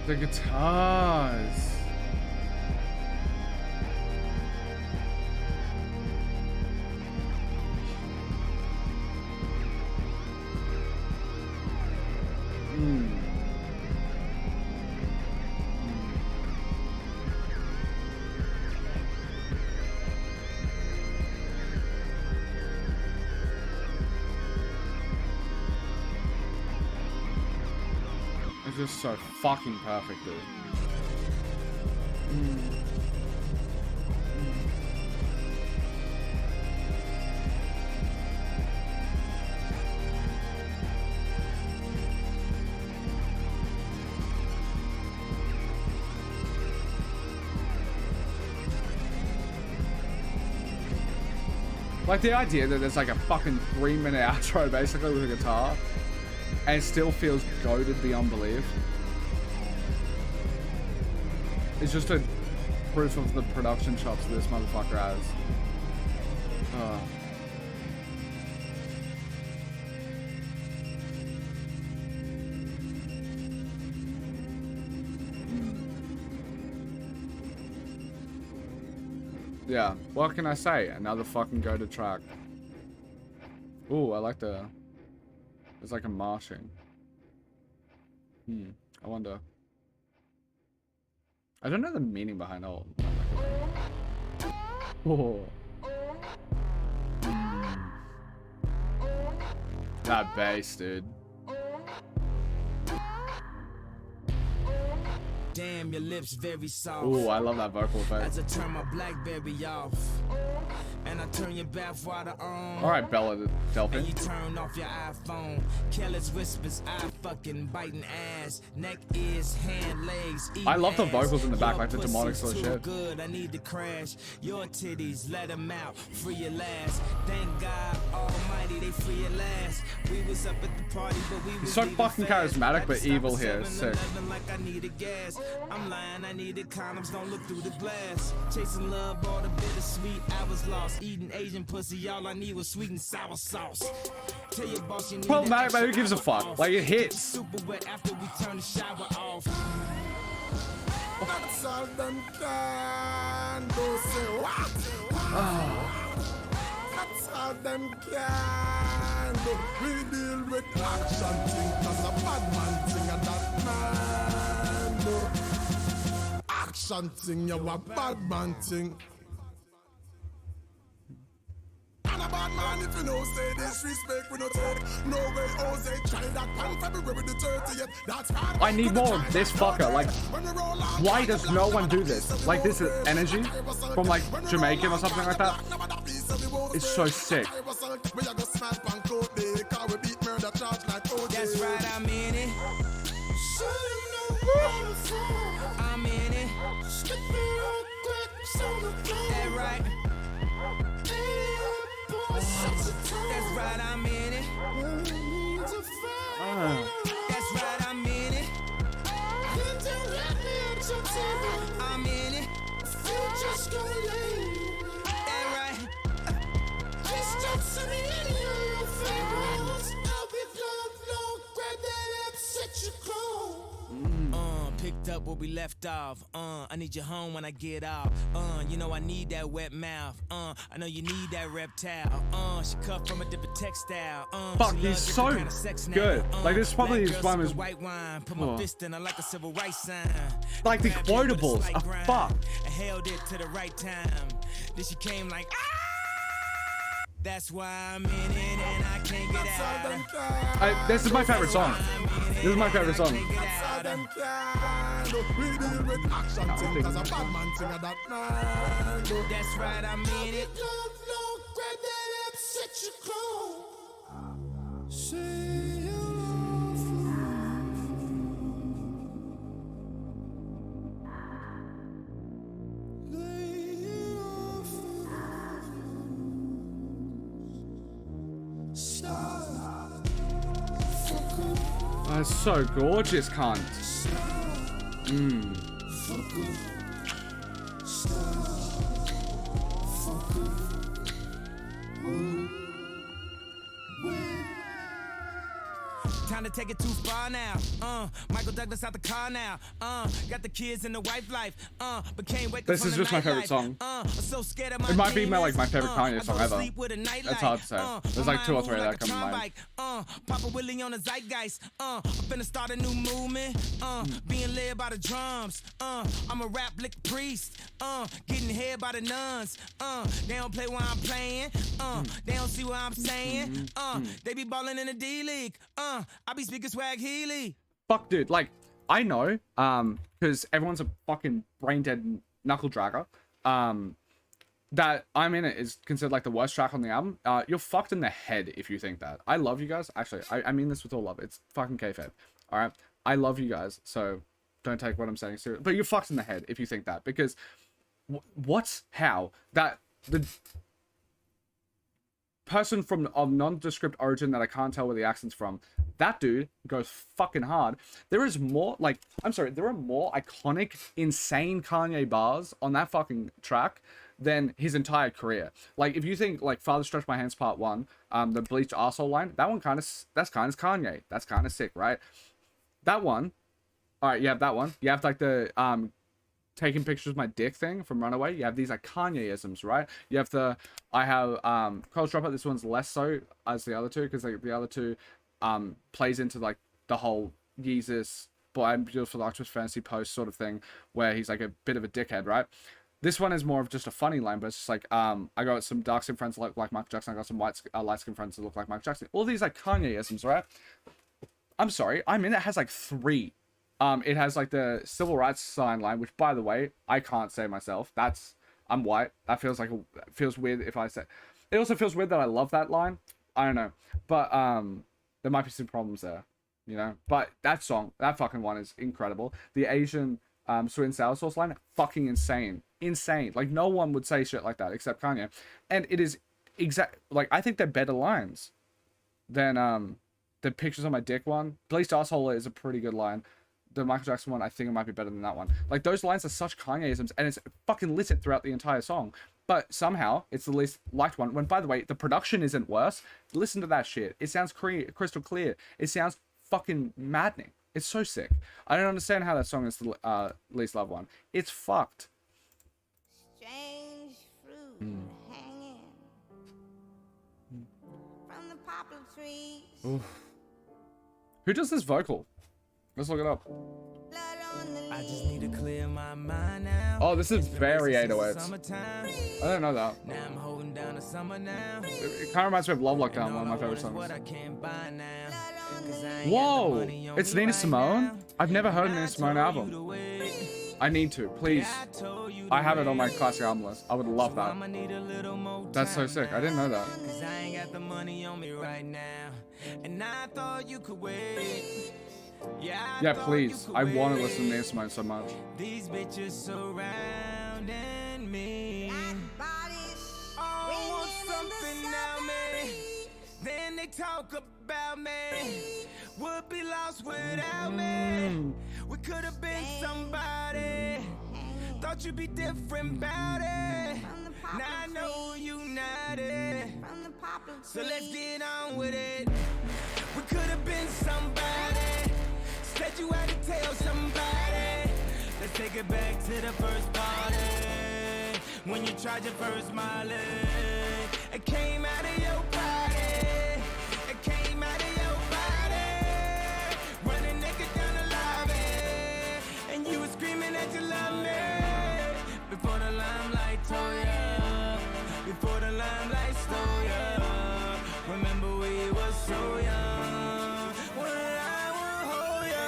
The guitars. It's just so fucking perfect, dude. Like the idea that there's like a fucking 3-minute outro basically with a guitar, and it still feels goated beyond belief. It's just a proof of the production chops that this motherfucker has. Yeah, what can I say? Another fucking goated track. Ooh, I like the... It's like a marching. I wonder. I don't know the meaning behind all. Oh. That bass, dude. Damn, your lips very soft. Ooh, I love that vocal effect. As I turn my BlackBerry off, and I turn your bathwater on. All right, Bella the Delphin. And you turn off your iPhone. Careless whispers, I fucking biting ass. Neck, ears, hand, legs. I love the vocals in the back, Your like the demonic pussy's sort of too shit. good, I need to crash. Your titties, let them out, free your last. Thank God Almighty, they free your last. We was up at the party, but we was He's so leaving fucking fast. charismatic, Had to but stop evil at here. It's sick. 7-Eleven like I needed gas. I'm lying, I needed condoms, don't look through the glass. Chasing love, all the bittersweet, I was lost. Eating Asian pussy, all I need was sweet and sour sauce. Tell your boss you need Problematic, but who gives a fuck? Like, it hits. Super wet after we turn the shower off. That's all them can do. Say what? That's all them can do. We deal with action thing, cause a bad man thing and that man do. Action thing, you a bad man thing. And a bad man, if you know, say disrespect, we no take. No way, Jose, try that pan February the 30th. That's hard. I need more of this fucker. Like, why does no one do this? Like, this is energy from, like, Jamaican or something like that. It's so sick. That's right, I'm in it. I'm in it. That right. That's right, I'm in it. That's right, I'm in it. I'm in it. That right. Picked up where we left off. I need you home when I get off. You know I need that wet mouth. I know you need that reptile. She cut from a different textile. Fuck, he's so good. Like, this is probably his one of his... White wine. Put my fist in her like a civil rights sign. Like, the quotables are fucked. I held it to the right time. Then she came like, ah! That's why I'm in it and I can't get out. This is my favorite song. This is my favorite song. That's right, I'm in it. Oh, it's so gorgeous, cunt. Time to take it too far now. Michael Douglas out the car now. Got the kids and the wife life. But can't wake This up is from just the my favorite nightlife. song. I'm so scared of my It might be demons. like my favorite Kanye I song go to ever. sleep with a nightlight. That's hard to say. There's like 2 or 3 that like a come to mind. Papa Willie on the zeitgeist. I'm finna start a new movement. Being led by the drums. I'm a rap lick priest. Getting head by the nuns. They don't play while I'm playing. They don't see what I'm saying. They be balling in the D League. I be speaking swag Healy. Fuck, dude. Like, I know, because everyone's a fucking brain dead knuckle dragger. That I'm in It is considered like the worst track on the album. You're fucked in the head if you think that. I love you guys. Actually, I mean this with all love. It's fucking kayfabe. All right, I love you guys. So don't take what I'm saying seriously. But you're fucked in the head if you think that, because how that the person from of nondescript origin that I can't tell where the accent's from, that dude goes fucking hard. There is more, like, I'm sorry, there are more iconic, insane Kanye bars on that fucking track than his entire career. Like, if you think, like, Father Stretch My Hands Part 1, the bleached arsehole line, that one that's kind of Kanye. That's kind of sick, right? That one, all right, you have that one. You have, like, the, taking pictures with my dick thing from Runaway. You have these like Kanye-isms, right? You have the College Dropout. This one's less so as the other two, because like the other two plays into like the whole Yeezus Boy I'm Beautiful Dark Twisted Fantasy post sort of thing, where he's like a bit of a dickhead, right? This one is more of just a funny line, but it's just like, I got some dark skin friends that look like Michael Jackson. I got some light skin friends that look like Michael Jackson. All these like Kanye-isms, right? I'm sorry, it has like 3. It has like the civil rights sign line, which by the way, I can't say myself. I'm white. That feels like feels weird if I say. It also feels weird that I love that line. I don't know, but there might be some problems there, you know. But that fucking one is incredible. The Asian sweet and sour sauce line, fucking insane. Like no one would say shit like that except Kanye, and it is like I think they're better lines than the pictures on my dick one. Bleached asshole is a pretty good line. The Michael Jackson one, I think it might be better than that one. Like those lines are such Kanye-isms, and it's fucking lit throughout the entire song. But somehow it's the least liked one. When, by the way, the production isn't worse. Listen to that shit. It sounds crystal clear. It sounds fucking maddening. It's so sick. I don't understand how that song is the least loved one. It's fucked. Strange fruit hanging from the poplar trees. Oof. Who does this vocal? Let's look it up. Blood on the I just leaves. need to clear my mind now. Oh, this is It's been very racing since 808s. the summertime. I don't know that. Now I'm holding down the summer now. It kind of reminds me of Love Lockdown, one of my favorite songs. What I can't buy now. Blood on the 'Cause I ain't got the Whoa! money on It's me Nina right Simone? now. I've never heard a And Nina I Simone told you album. to wait. I need to, please. I told you I to have it on my wait. classic album list. I would love So that. I'ma need a little more That's so time sick. I now. didn't know that. 'Cause I ain't got the money on me right now. And I thought you could wait. Yeah, Yeah, please. I want to listen to Nina Simone so much. These bitches surrounding me. bodies Oh, want swinging in the something now, man. breeze. Then they talk about me. Would be lost without me. We could have been somebody. Thought you'd be different about it. From the Now I poplar know trees. united. From the poplar So let's trees. get on with it. We could have been somebody. Said you had to tell somebody. Let's take it back to the first party. When you tried your first Molly. It came out of your body. It came out of your body. Running naked down the lobby. And you were screaming that you love me. Before the limelight tore ya. Before the limelight stole ya. Remember we were so young. When I will hold ya.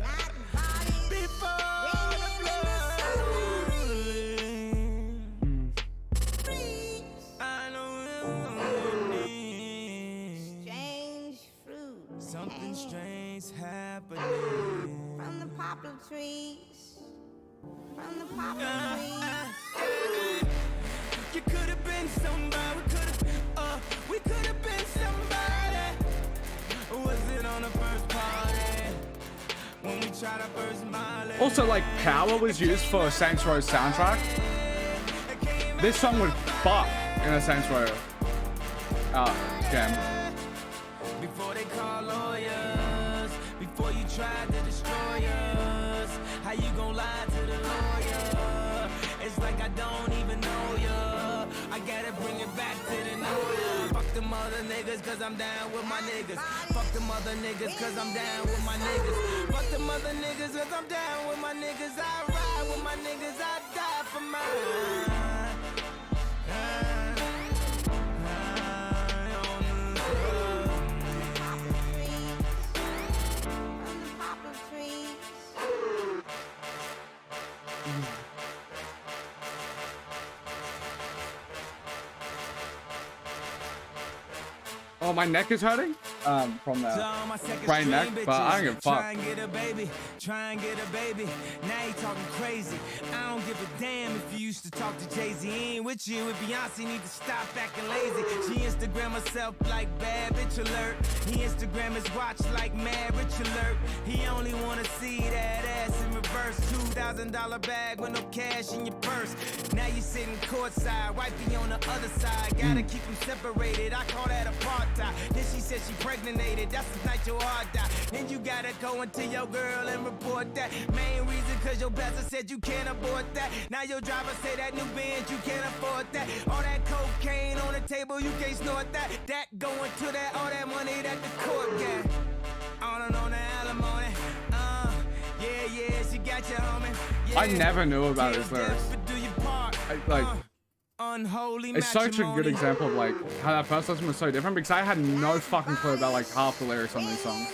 Black bodies Before the flood. breeze. I know you need Strange fruit something hanging strange happening. from the poplar trees. From the poplar trees. You could have been somebody. We could have been somebody. Was it on the first party? When we tried our first Molly? Also, like, Power was used for a Saints Row soundtrack. This song would fuck in a Saints Row game. Before they call lawyers, before you tried to destroy us, how you gon' lie to the lawyer? It's like I don't even know ya. I gotta bring it back to the know ya. Fuck them other niggas, cause I'm down with my niggas. Fuck them other niggas, cause I'm down with my niggas. Fuck them other niggas, cause I'm down with my niggas. I ride with my niggas, I die for mine. From the poplar trees. Oh, my neck is hurting? From To that. all my second Brain string neck, but I don't bitches, give a fuck. Try and get a baby, try and get a baby. Now you talking crazy. I don't give a damn if you used to talk to Jay-Z. He ain't with you, with Beyonce, need to stop acting lazy. She Instagram herself like bad bitch alert. He Instagram his watch like mad rich alert. He only wanna see that ass in reverse. $2,000 bag with no cash in your purse. Now you sitting courtside, wifey on the other side. Gotta keep them separated, I call that apartheid. Then she said she impregnated. That's the night your heart die. Then you gotta go into your girl and report that. Main reason cause your pastor said you can't afford that. Now your driver say that new Benz, you can't afford that. All that cocaine on the table, you can't snort that. That going to that, all that money that the court got. On and on the alimony. Yeah, she got you, homie. Yeah. I never knew about his lyrics. Like, unholy it's such a good example of like how that first lesson was so different because I had no fucking clue about like half the lyrics on these songs.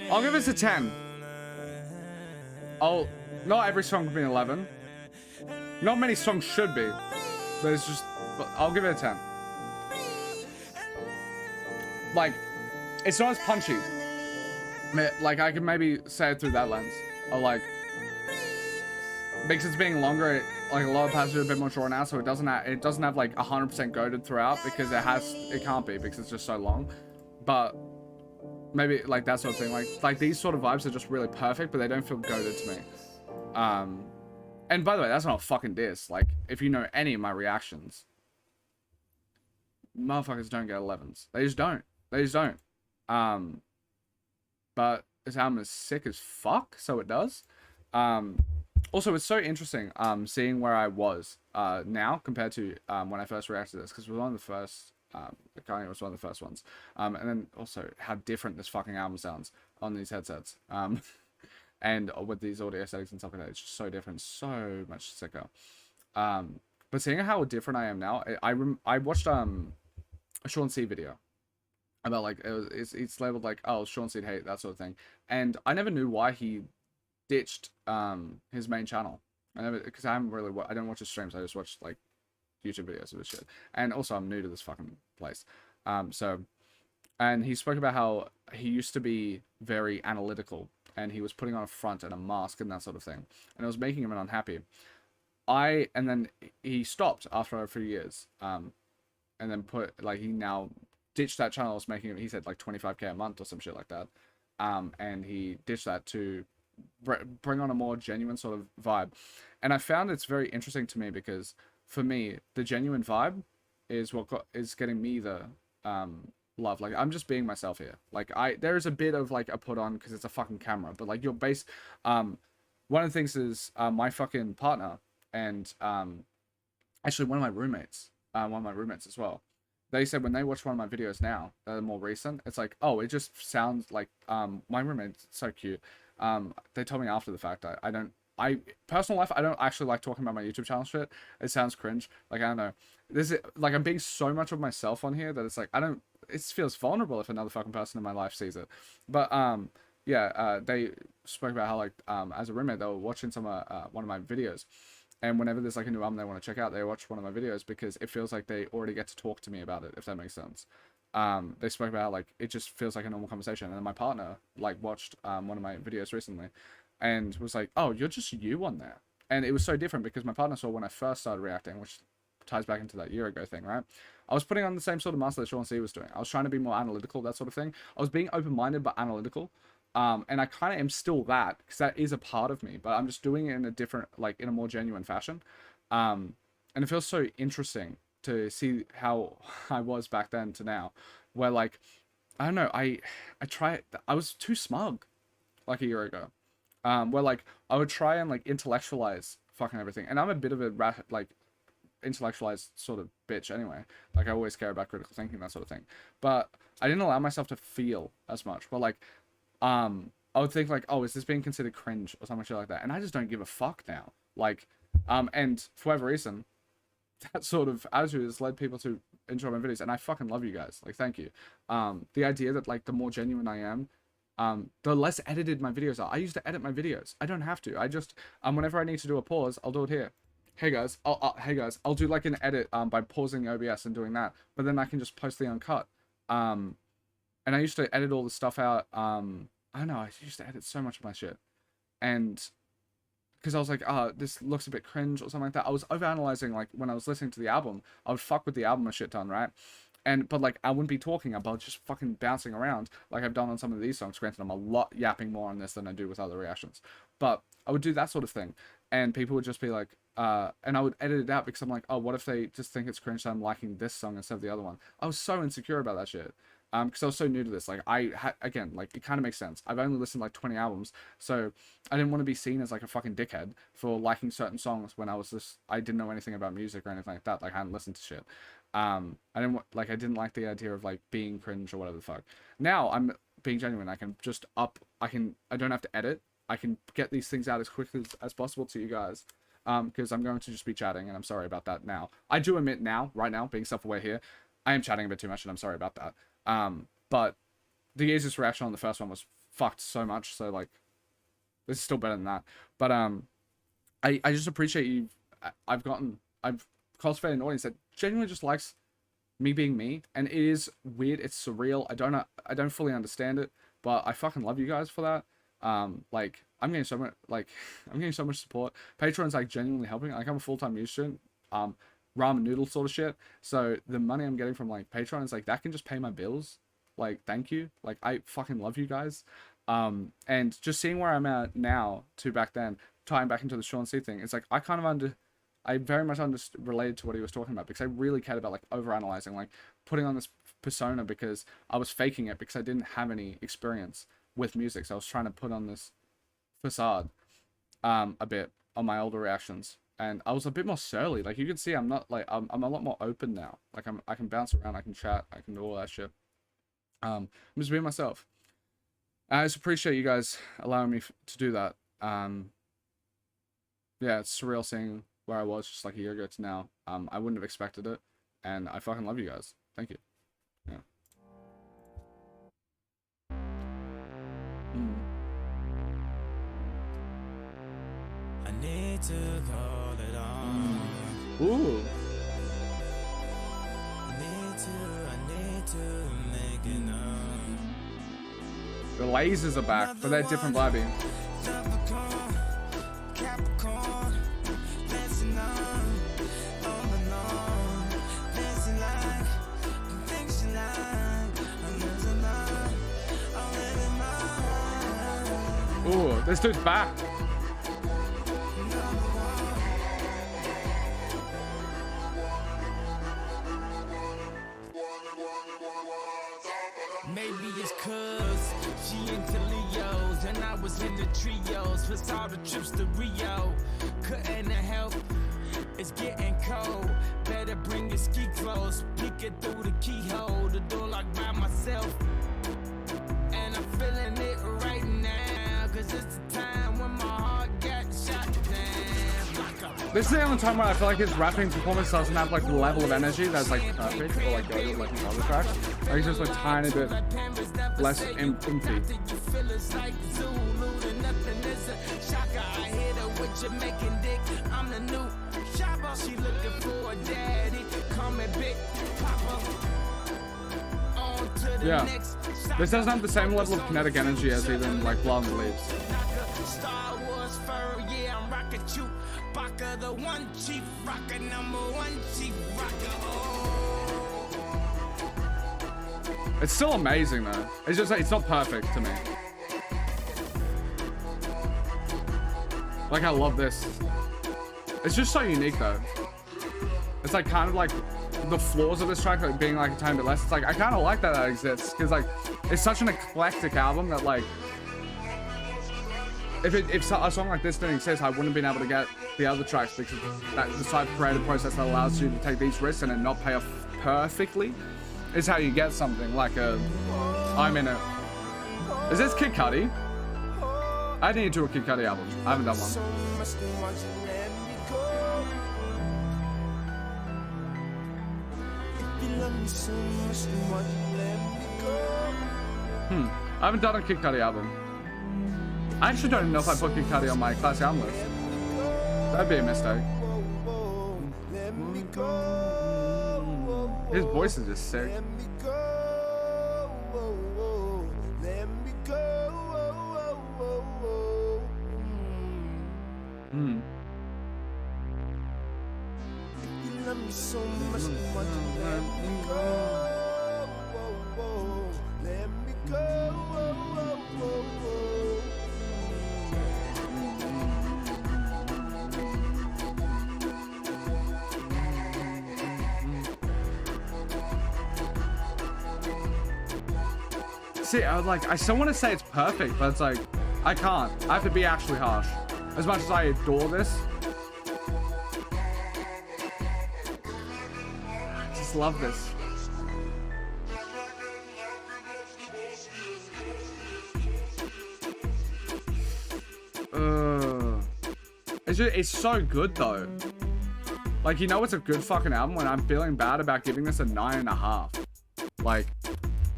I'll give this a 10. Not every song would be an 11. Not many songs should be, but it's just, I'll give it a 10. Like, it's not as punchy. Like, I could maybe say it through that lens. Or like, because it's being longer, like a lot of passages are a bit more drawn out, so it doesn't have like 100% goaded throughout because it can't be because it's just so long. But maybe like that sort of thing, like these sort of vibes are just really perfect, but they don't feel goated to me. And by the way, that's not a fucking diss. Like, if you know any of my reactions, motherfuckers don't get 11s. They just don't. But this album is sick as fuck, so it does. Also, it's so interesting seeing where I was now compared to when I first reacted to this, because it was one of the first. Kanye was one of the first ones. And then also how different this fucking album sounds on these headsets. And with these audio settings and stuff like that, it's just so different, so much sicker. But seeing how different I am now, I watched a Sean C video about like it's labeled like, oh, Sean C hate, that sort of thing, and I never knew why he ditched his main channel. Because I don't watch his streams. I just watch like YouTube videos of this shit. And also I'm new to this fucking place. And he spoke about how he used to be very analytical and he was putting on a front and a mask and that sort of thing. And it was making him unhappy. And then he stopped after a few years. And then he now ditched that channel. Was making him, he said like 25k a month or some shit like that. And he ditched that to bring on a more genuine sort of vibe. And I found it's very interesting to me because for me, the genuine vibe is what is getting me the love. Like, I'm just being myself here. Like, there is a bit of like a put on because it's a fucking camera, but like your base, one of the things is my fucking partner and actually one of my roommates as well. They said when they watch one of my videos now that are more recent, it's like, oh, it just sounds like my roommate's so cute. They told me after the fact personal life, I don't actually like talking about my YouTube channel shit. It sounds cringe. Like, I don't know. Like, I'm being so much of myself on here that it's like, it feels vulnerable if another fucking person in my life sees it. But, they spoke about how, like, as a roommate, they were watching one of my videos. And whenever there's, like, a new album they want to check out, they watch one of my videos because it feels like they already get to talk to me about it, if that makes sense. They spoke about how, like, it just feels like a normal conversation. And then my partner, like, watched one of my videos recently and was like, oh, you're just you on there. And it was so different because my partner saw when I first started reacting, which ties back into that year ago thing, right? I was putting on the same sort of mask that Sean C was doing. I was trying to be more analytical, that sort of thing. I was being open-minded but analytical. And I kind of am still that, because that is a part of me, but I'm just doing it in a different, like, in a more genuine fashion. And it feels so interesting to see how I was back then to now, where, like, I don't know, I was too smug. like a year ago, where like I would try and like intellectualize fucking everything, and I'm a bit of a like intellectualized sort of bitch anyway. Like I always care about critical thinking, that sort of thing. But I didn't allow myself to feel as much. But like, I would think like, oh, is this being considered cringe or something like that? And I just don't give a fuck now. Like, and for whatever reason, that sort of attitude has led people to enjoy my videos, and I fucking love you guys. Like, thank you. The idea that like the more genuine I am, the less edited my videos are. I used to edit my videos. I don't have to. I just whenever I need to do a pause, I'll do it here. Hey guys, I'll do like an edit by pausing the OBS and doing that, but then I can just post the uncut. And I used to edit all the stuff out. I don't know, I used to edit so much of my shit, and because I was like, this looks a bit cringe or something like that. I was overanalyzing, like when I was listening to the album, I would fuck with the album a shit ton, right? But like I wouldn't be talking about just fucking bouncing around like I've done on some of these songs. Granted, I'm a lot yapping more on this than I do with other reactions, but I would do that sort of thing, and people would just be like, and I would edit it out because I'm like, oh, what if they just think it's cringe that I'm liking this song instead of the other one? I was so insecure about that shit. Because I was so new to this. Like, again, like, it kind of makes sense. I've only listened to like 20 albums, so I didn't want to be seen as like a fucking dickhead for liking certain songs when I didn't know anything about music or anything like that. Like, I hadn't listened to shit. I didn't like the idea of like being cringe or whatever the fuck. Now I'm being genuine. I can just I don't have to edit. I can get these things out as quickly as possible to you guys. Because I'm going to just be chatting, and I'm sorry about that now. I do admit now, right now, being self-aware here, I am chatting a bit too much, and I'm sorry about that. But the Yeezus reaction on the first one was fucked so much, so like, this is still better than that. But I just appreciate you. I've cultivated an audience that genuinely just likes me being me, and it is weird, it's surreal. I don't fully understand it, but I fucking love you guys for that. Like, I'm getting so much support. Patreon's like genuinely helping. Like, I'm a full-time news student, ramen noodle sort of shit. So the money I'm getting from like Patreon is like, that can just pay my bills. Like, thank you. Like, I fucking love you guys. And just seeing where I'm at now to back then, tying back into the Sean C thing, it's like, I very much related to what he was talking about, because I really cared about like overanalyzing, like putting on this persona because I was faking it because I didn't have any experience with music. So I was trying to put on this facade a bit on my older reactions, and I was a bit more surly. Like, you can see I'm not like, I'm a lot more open now. Like, I can bounce around, I can chat, I can do all that shit. I'm just being myself. I just appreciate you guys allowing me to do that. Yeah, it's surreal seeing where I was just like a year ago to now. I wouldn't have expected it, and I fucking love you guys. Thank you. Yeah. I need to call it on. Ooh. I need to make it known. The lasers are back, but they're different vibing. Capricorn, dancing on and on, dancing like the things you like. I'm losing I'm living my Ooh, this dude's back. Maybe it's cause she into Leos and I was in the trios. For all the trips to Rio, couldn't help. It's getting cold. Better bring your ski clothes. Peek it through the keyhole. The door locked by myself. And I'm feeling it right now. Cause it's the time when my heart got shot down. This is the only time where I feel like his rapping performance doesn't have like the level of energy that's like perfect or like good like his other tracks. Like, he's just a tiny bit less empty. I'm the new shopper. She looking for a daddy. Call me Big Papa. Yeah. This doesn't have the same level of kinetic energy as even like Blood on the Leaves. Star Wars fur, yeah, I'm rockin' Chewbacca, the one chief rocker, number one chief rocker. Oh. It's still amazing though. It's just like, it's not perfect to me. Like, I love this. It's just so unique though. It's like kind of like the flaws of this track like being like a tiny bit less. It's like, I kind of like that exists because like it's such an eclectic album that like if a song like this didn't exist, I wouldn't have been able to get the other tracks, because that's the type of creative process that allows you to take these risks and it not pay off perfectly is how you get something like a I'm in it. Is this Kid Cudi? I need to do a Kid Cudi album. I haven't done one. I haven't done a Kid Cudi album. I actually don't even know if I put Kid Cudi on my classic album list. That'd be a mistake. His voice is just sick. See, I still want to say it's perfect, but it's like, I can't. I have to be actually harsh. As much as I adore this, I just love this. It's so good though. Like, you know, it's a good fucking album when I'm feeling bad about giving this a 9.5. Like,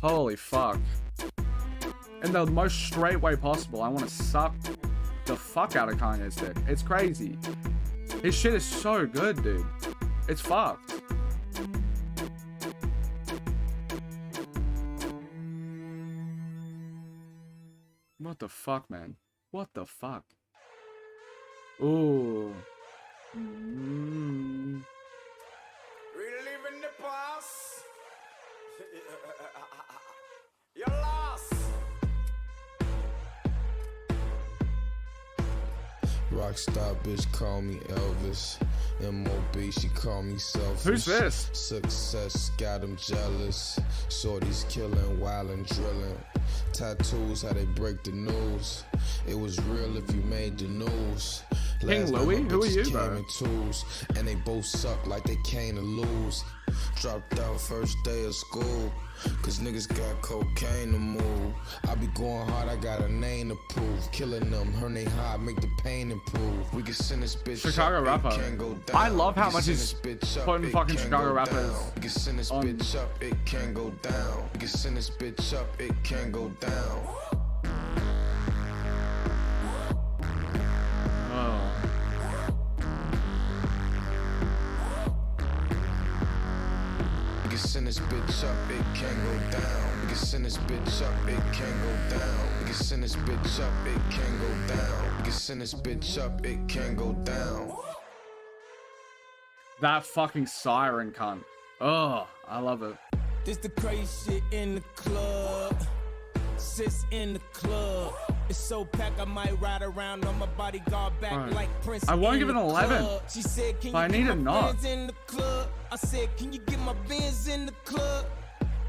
holy fuck. In the most straight way possible, I want to suck the fuck out of Kanye's dick. It's crazy. His shit is so good, dude. It's fucked. What the fuck, man? What the fuck? Ooh. Reliving the past. You're lost. Rockstar bitch call me Elvis. M.O.B. she call me selfish. Who's this? Success got them jealous. Shorties killing, wildin', drilling. Tattoos, how they break the news. It was real if you made the news. King Louis? Who are you, bro? Tools, and they both suck like they came to lose. Dropped out first day of school, cause niggas got cocaine to move. I be going hard, I got a name to prove. Killing them, her they high, make the pain improve. We can send this bitch Chicago up, rapper. it can't go down. I love how much We can he's send this bitch up, putting it fucking can't Chicago go rappers down. We can send this on. bitch up, it can't go down. We can send this bitch up, it can't go down. Send this bitch up, it can't go down. We can send this bitch up, it can't go down. We can send this bitch up, it can't go down. We can send this bitch up, it can't go down. That fucking siren cunt. Oh, I love it. This the crazy shit in the club. Sits in the club. It's so packed I might ride around on my bodyguard back Right. like Prince. I wanna in give it the an 11, club. She said, can but I you need get a my knob. friends in the club? I said, can you get my Benz in the club?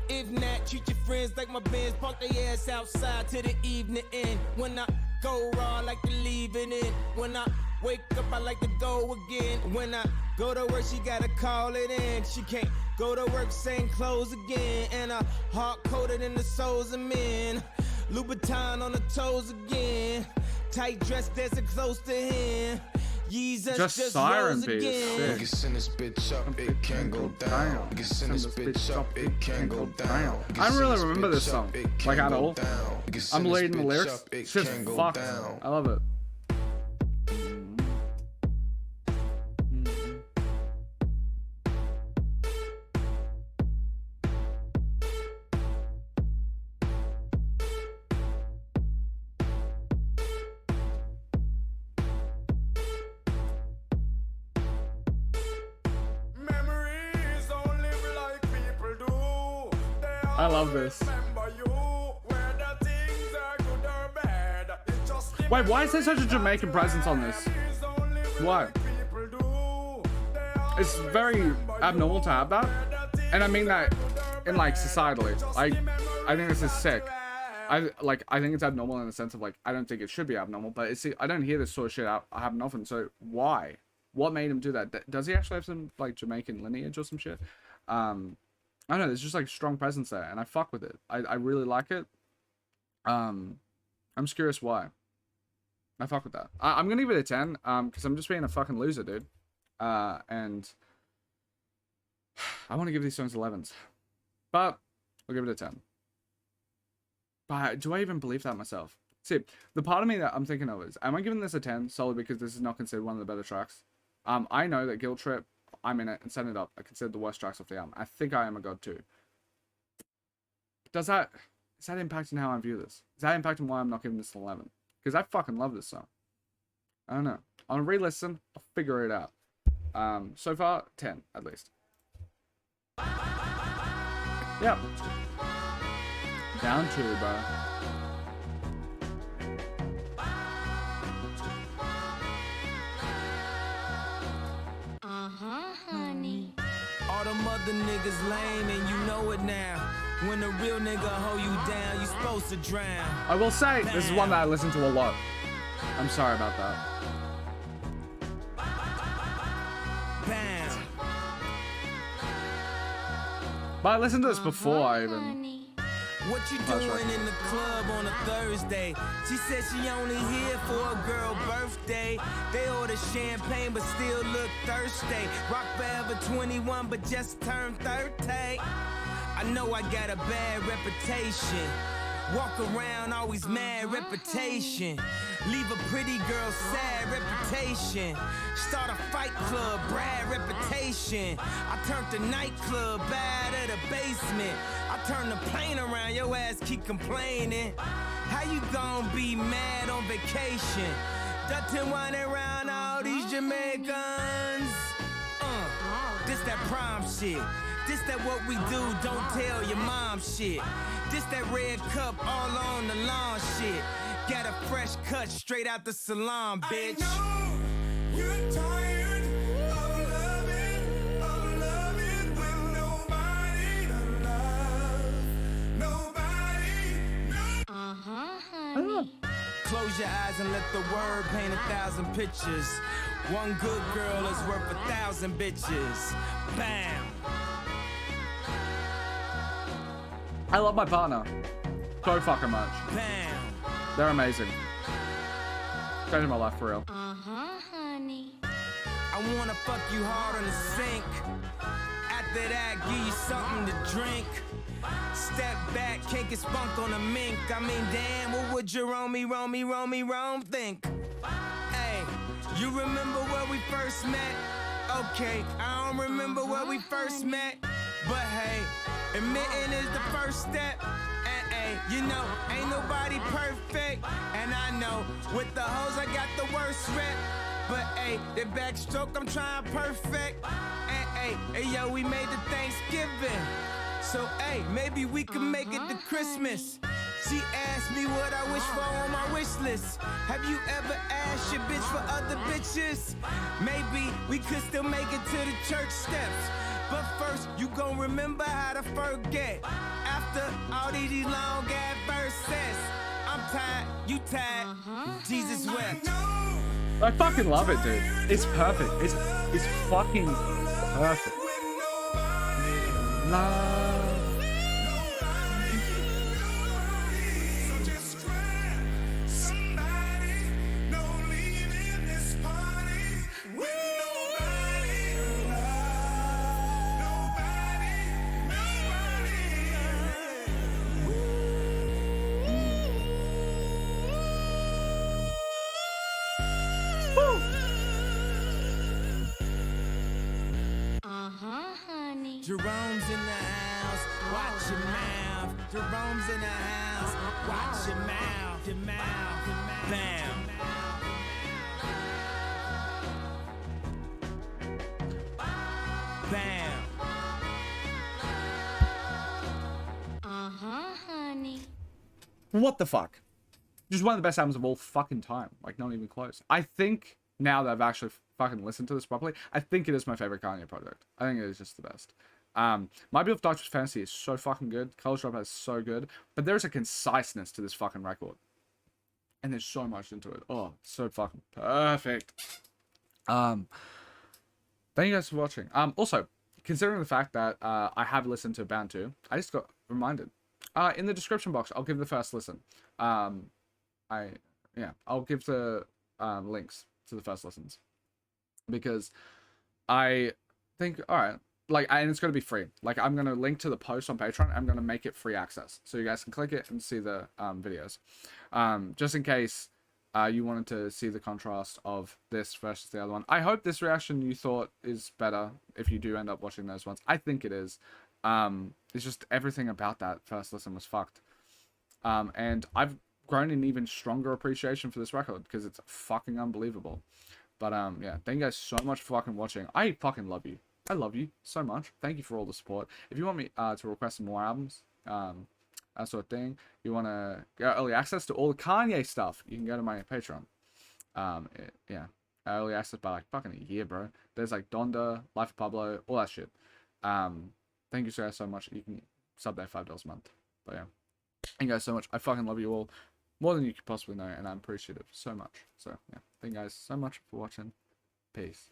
If not, treat your friends like my Benz. Park their ass outside till the evening end. When I go raw, I like to leave it in. When I wake up, I like to go again. When I go to work, she gotta call it in. She can't go to work, same clothes again. And I heart coated in the souls of men. Louboutin on the toes again. Tight dress dancing close to him. Yeezus Just siren beat is sick. We can send this bitch up, it can't go down. We can send this bitch up, it can't go down. I don't really remember this song, like at all. I'm leading the lyrics. It's just fucked. I love it. I love this. Wait, why is there such a Jamaican presence on this? Why? It's very abnormal to have that. And I mean that in like societally. I think this is sick. I think it's abnormal in the sense of like I don't think it should be abnormal, but it's I don't hear this sort of shit happen often. So why? What made him do that? Does he actually have some like Jamaican lineage or some shit? I don't know. There's just like strong presence there, and I fuck with it. I really like it. I'm just curious why. I fuck with that. I'm gonna give it a 10. Because I'm just being a fucking loser, dude. And I want to give these songs 11s, but I'll give it a 10. But do I even believe that myself? See, the part of me that I'm thinking of is, am I giving this a 10 solely because this is not considered one of the better tracks? I know that Guilt Trip, I'm in it, and Setting It Up are considered the worst tracks off the album. I think I Am a God too. Is that impacting how I view this? Is that impacting why I'm not giving this an 11? Because I fucking love this song. I don't know. On a re-listen, I'll figure it out. So far, 10 at least. Yep. Down to, bro. Honey. All them other niggas lame and you know it now. When a real nigga hold you down, you supposed to drown. I will say, this is one that I listen to a lot. I'm sorry about that. Bam. But I listened to this before I even... What you That's doing right. in the club on a Thursday? She said she only here for a girl birthday. They order champagne but still look thirsty. Rock forever 21 but just turned 30. I know I got a bad reputation. Walk around always mad reputation. Leave a pretty girl sad reputation. Start a fight club, Brad reputation. I turned the nightclub bad at the basement. I turned the plane around, your ass keep complaining. How you gon' be mad on vacation? Dutton whining around all these Jamaicans. This that prom shit. This that what we do, don't tell your mom shit. This that red cup all on the lawn shit. Got a fresh cut straight out the salon, bitch. I know you're tired of loving with nobody to love. Nobody. Close your eyes and let the word paint 1,000 pictures. One good girl is worth 1,000 bitches. Bam. I love my partner so fucking much. Bam. They're amazing. Changing my life for real. Honey. I wanna fuck you hard on the sink. After that, give you something to drink. Step back, can't get spunk on a mink. I mean, damn, what would Jerome think? Hey, you remember where we first met? Okay, I don't remember where we first met. But hey, admitting is the first step. And hey, you know, ain't nobody perfect. And I know, with the hoes, I got the worst rep. But hey, the backstroke, I'm trying perfect. And hey, yo, we made the Thanksgiving. So hey, maybe we can make it to Christmas. She asked me what I wish for on my wish list. Have you ever asked your bitch for other bitches? Maybe we could still make it to the church steps. But first, you gon' remember how to forget. After all these long ass verses, I'm tired, you tired, Jesus wept. I fucking love it, dude. It's perfect. It's fucking perfect. Love. Honey. Jerome's in the house, watch your mouth. Jerome's in the house, watch your mouth, your mouth, your mouth. Bam. Bam. Honey. What the fuck? Just one of the best albums of all fucking time. Like, not even close. I think, now that I've actually fucking listened to this properly, I think it is my favorite Kanye project. I think it is just the best. My Beloved Dark Twisted Fantasy is so fucking good. College Dropout is so good, but there's a conciseness to this fucking record, and there's so much into it. Oh, so fucking perfect. Thank you guys for watching. Also, considering the fact that I have listened to Bound 2, I just got reminded. In the description box, I'll give the first listen. I'll give the links to the first listens, because I think, all right, like, and it's going to be free. Like, I'm going to link to the post on Patreon. I'm going to make it free access, so you guys can click it and see the videos. Just in case you wanted to see the contrast of this versus the other one. I hope this reaction you thought is better if you do end up watching those ones. I think it is. It's just everything about that first listen was fucked. And I've grown an even stronger appreciation for this record because it's fucking unbelievable. But yeah, thank you guys so much for fucking watching. I fucking love you. I love you so much. Thank you for all the support. If you want me to request some more albums, that sort of thing, you want to get early access to all the Kanye stuff, you can go to my Patreon. Yeah, early access by like fucking a year, bro. There's like Donda, Life of Pablo, all that shit. Thank you guys so much. You can sub there $5 a month. But yeah, thank you guys so much. I fucking love you all more than you could possibly know, and I'm appreciative so much. So yeah, thank you guys so much for watching. Peace.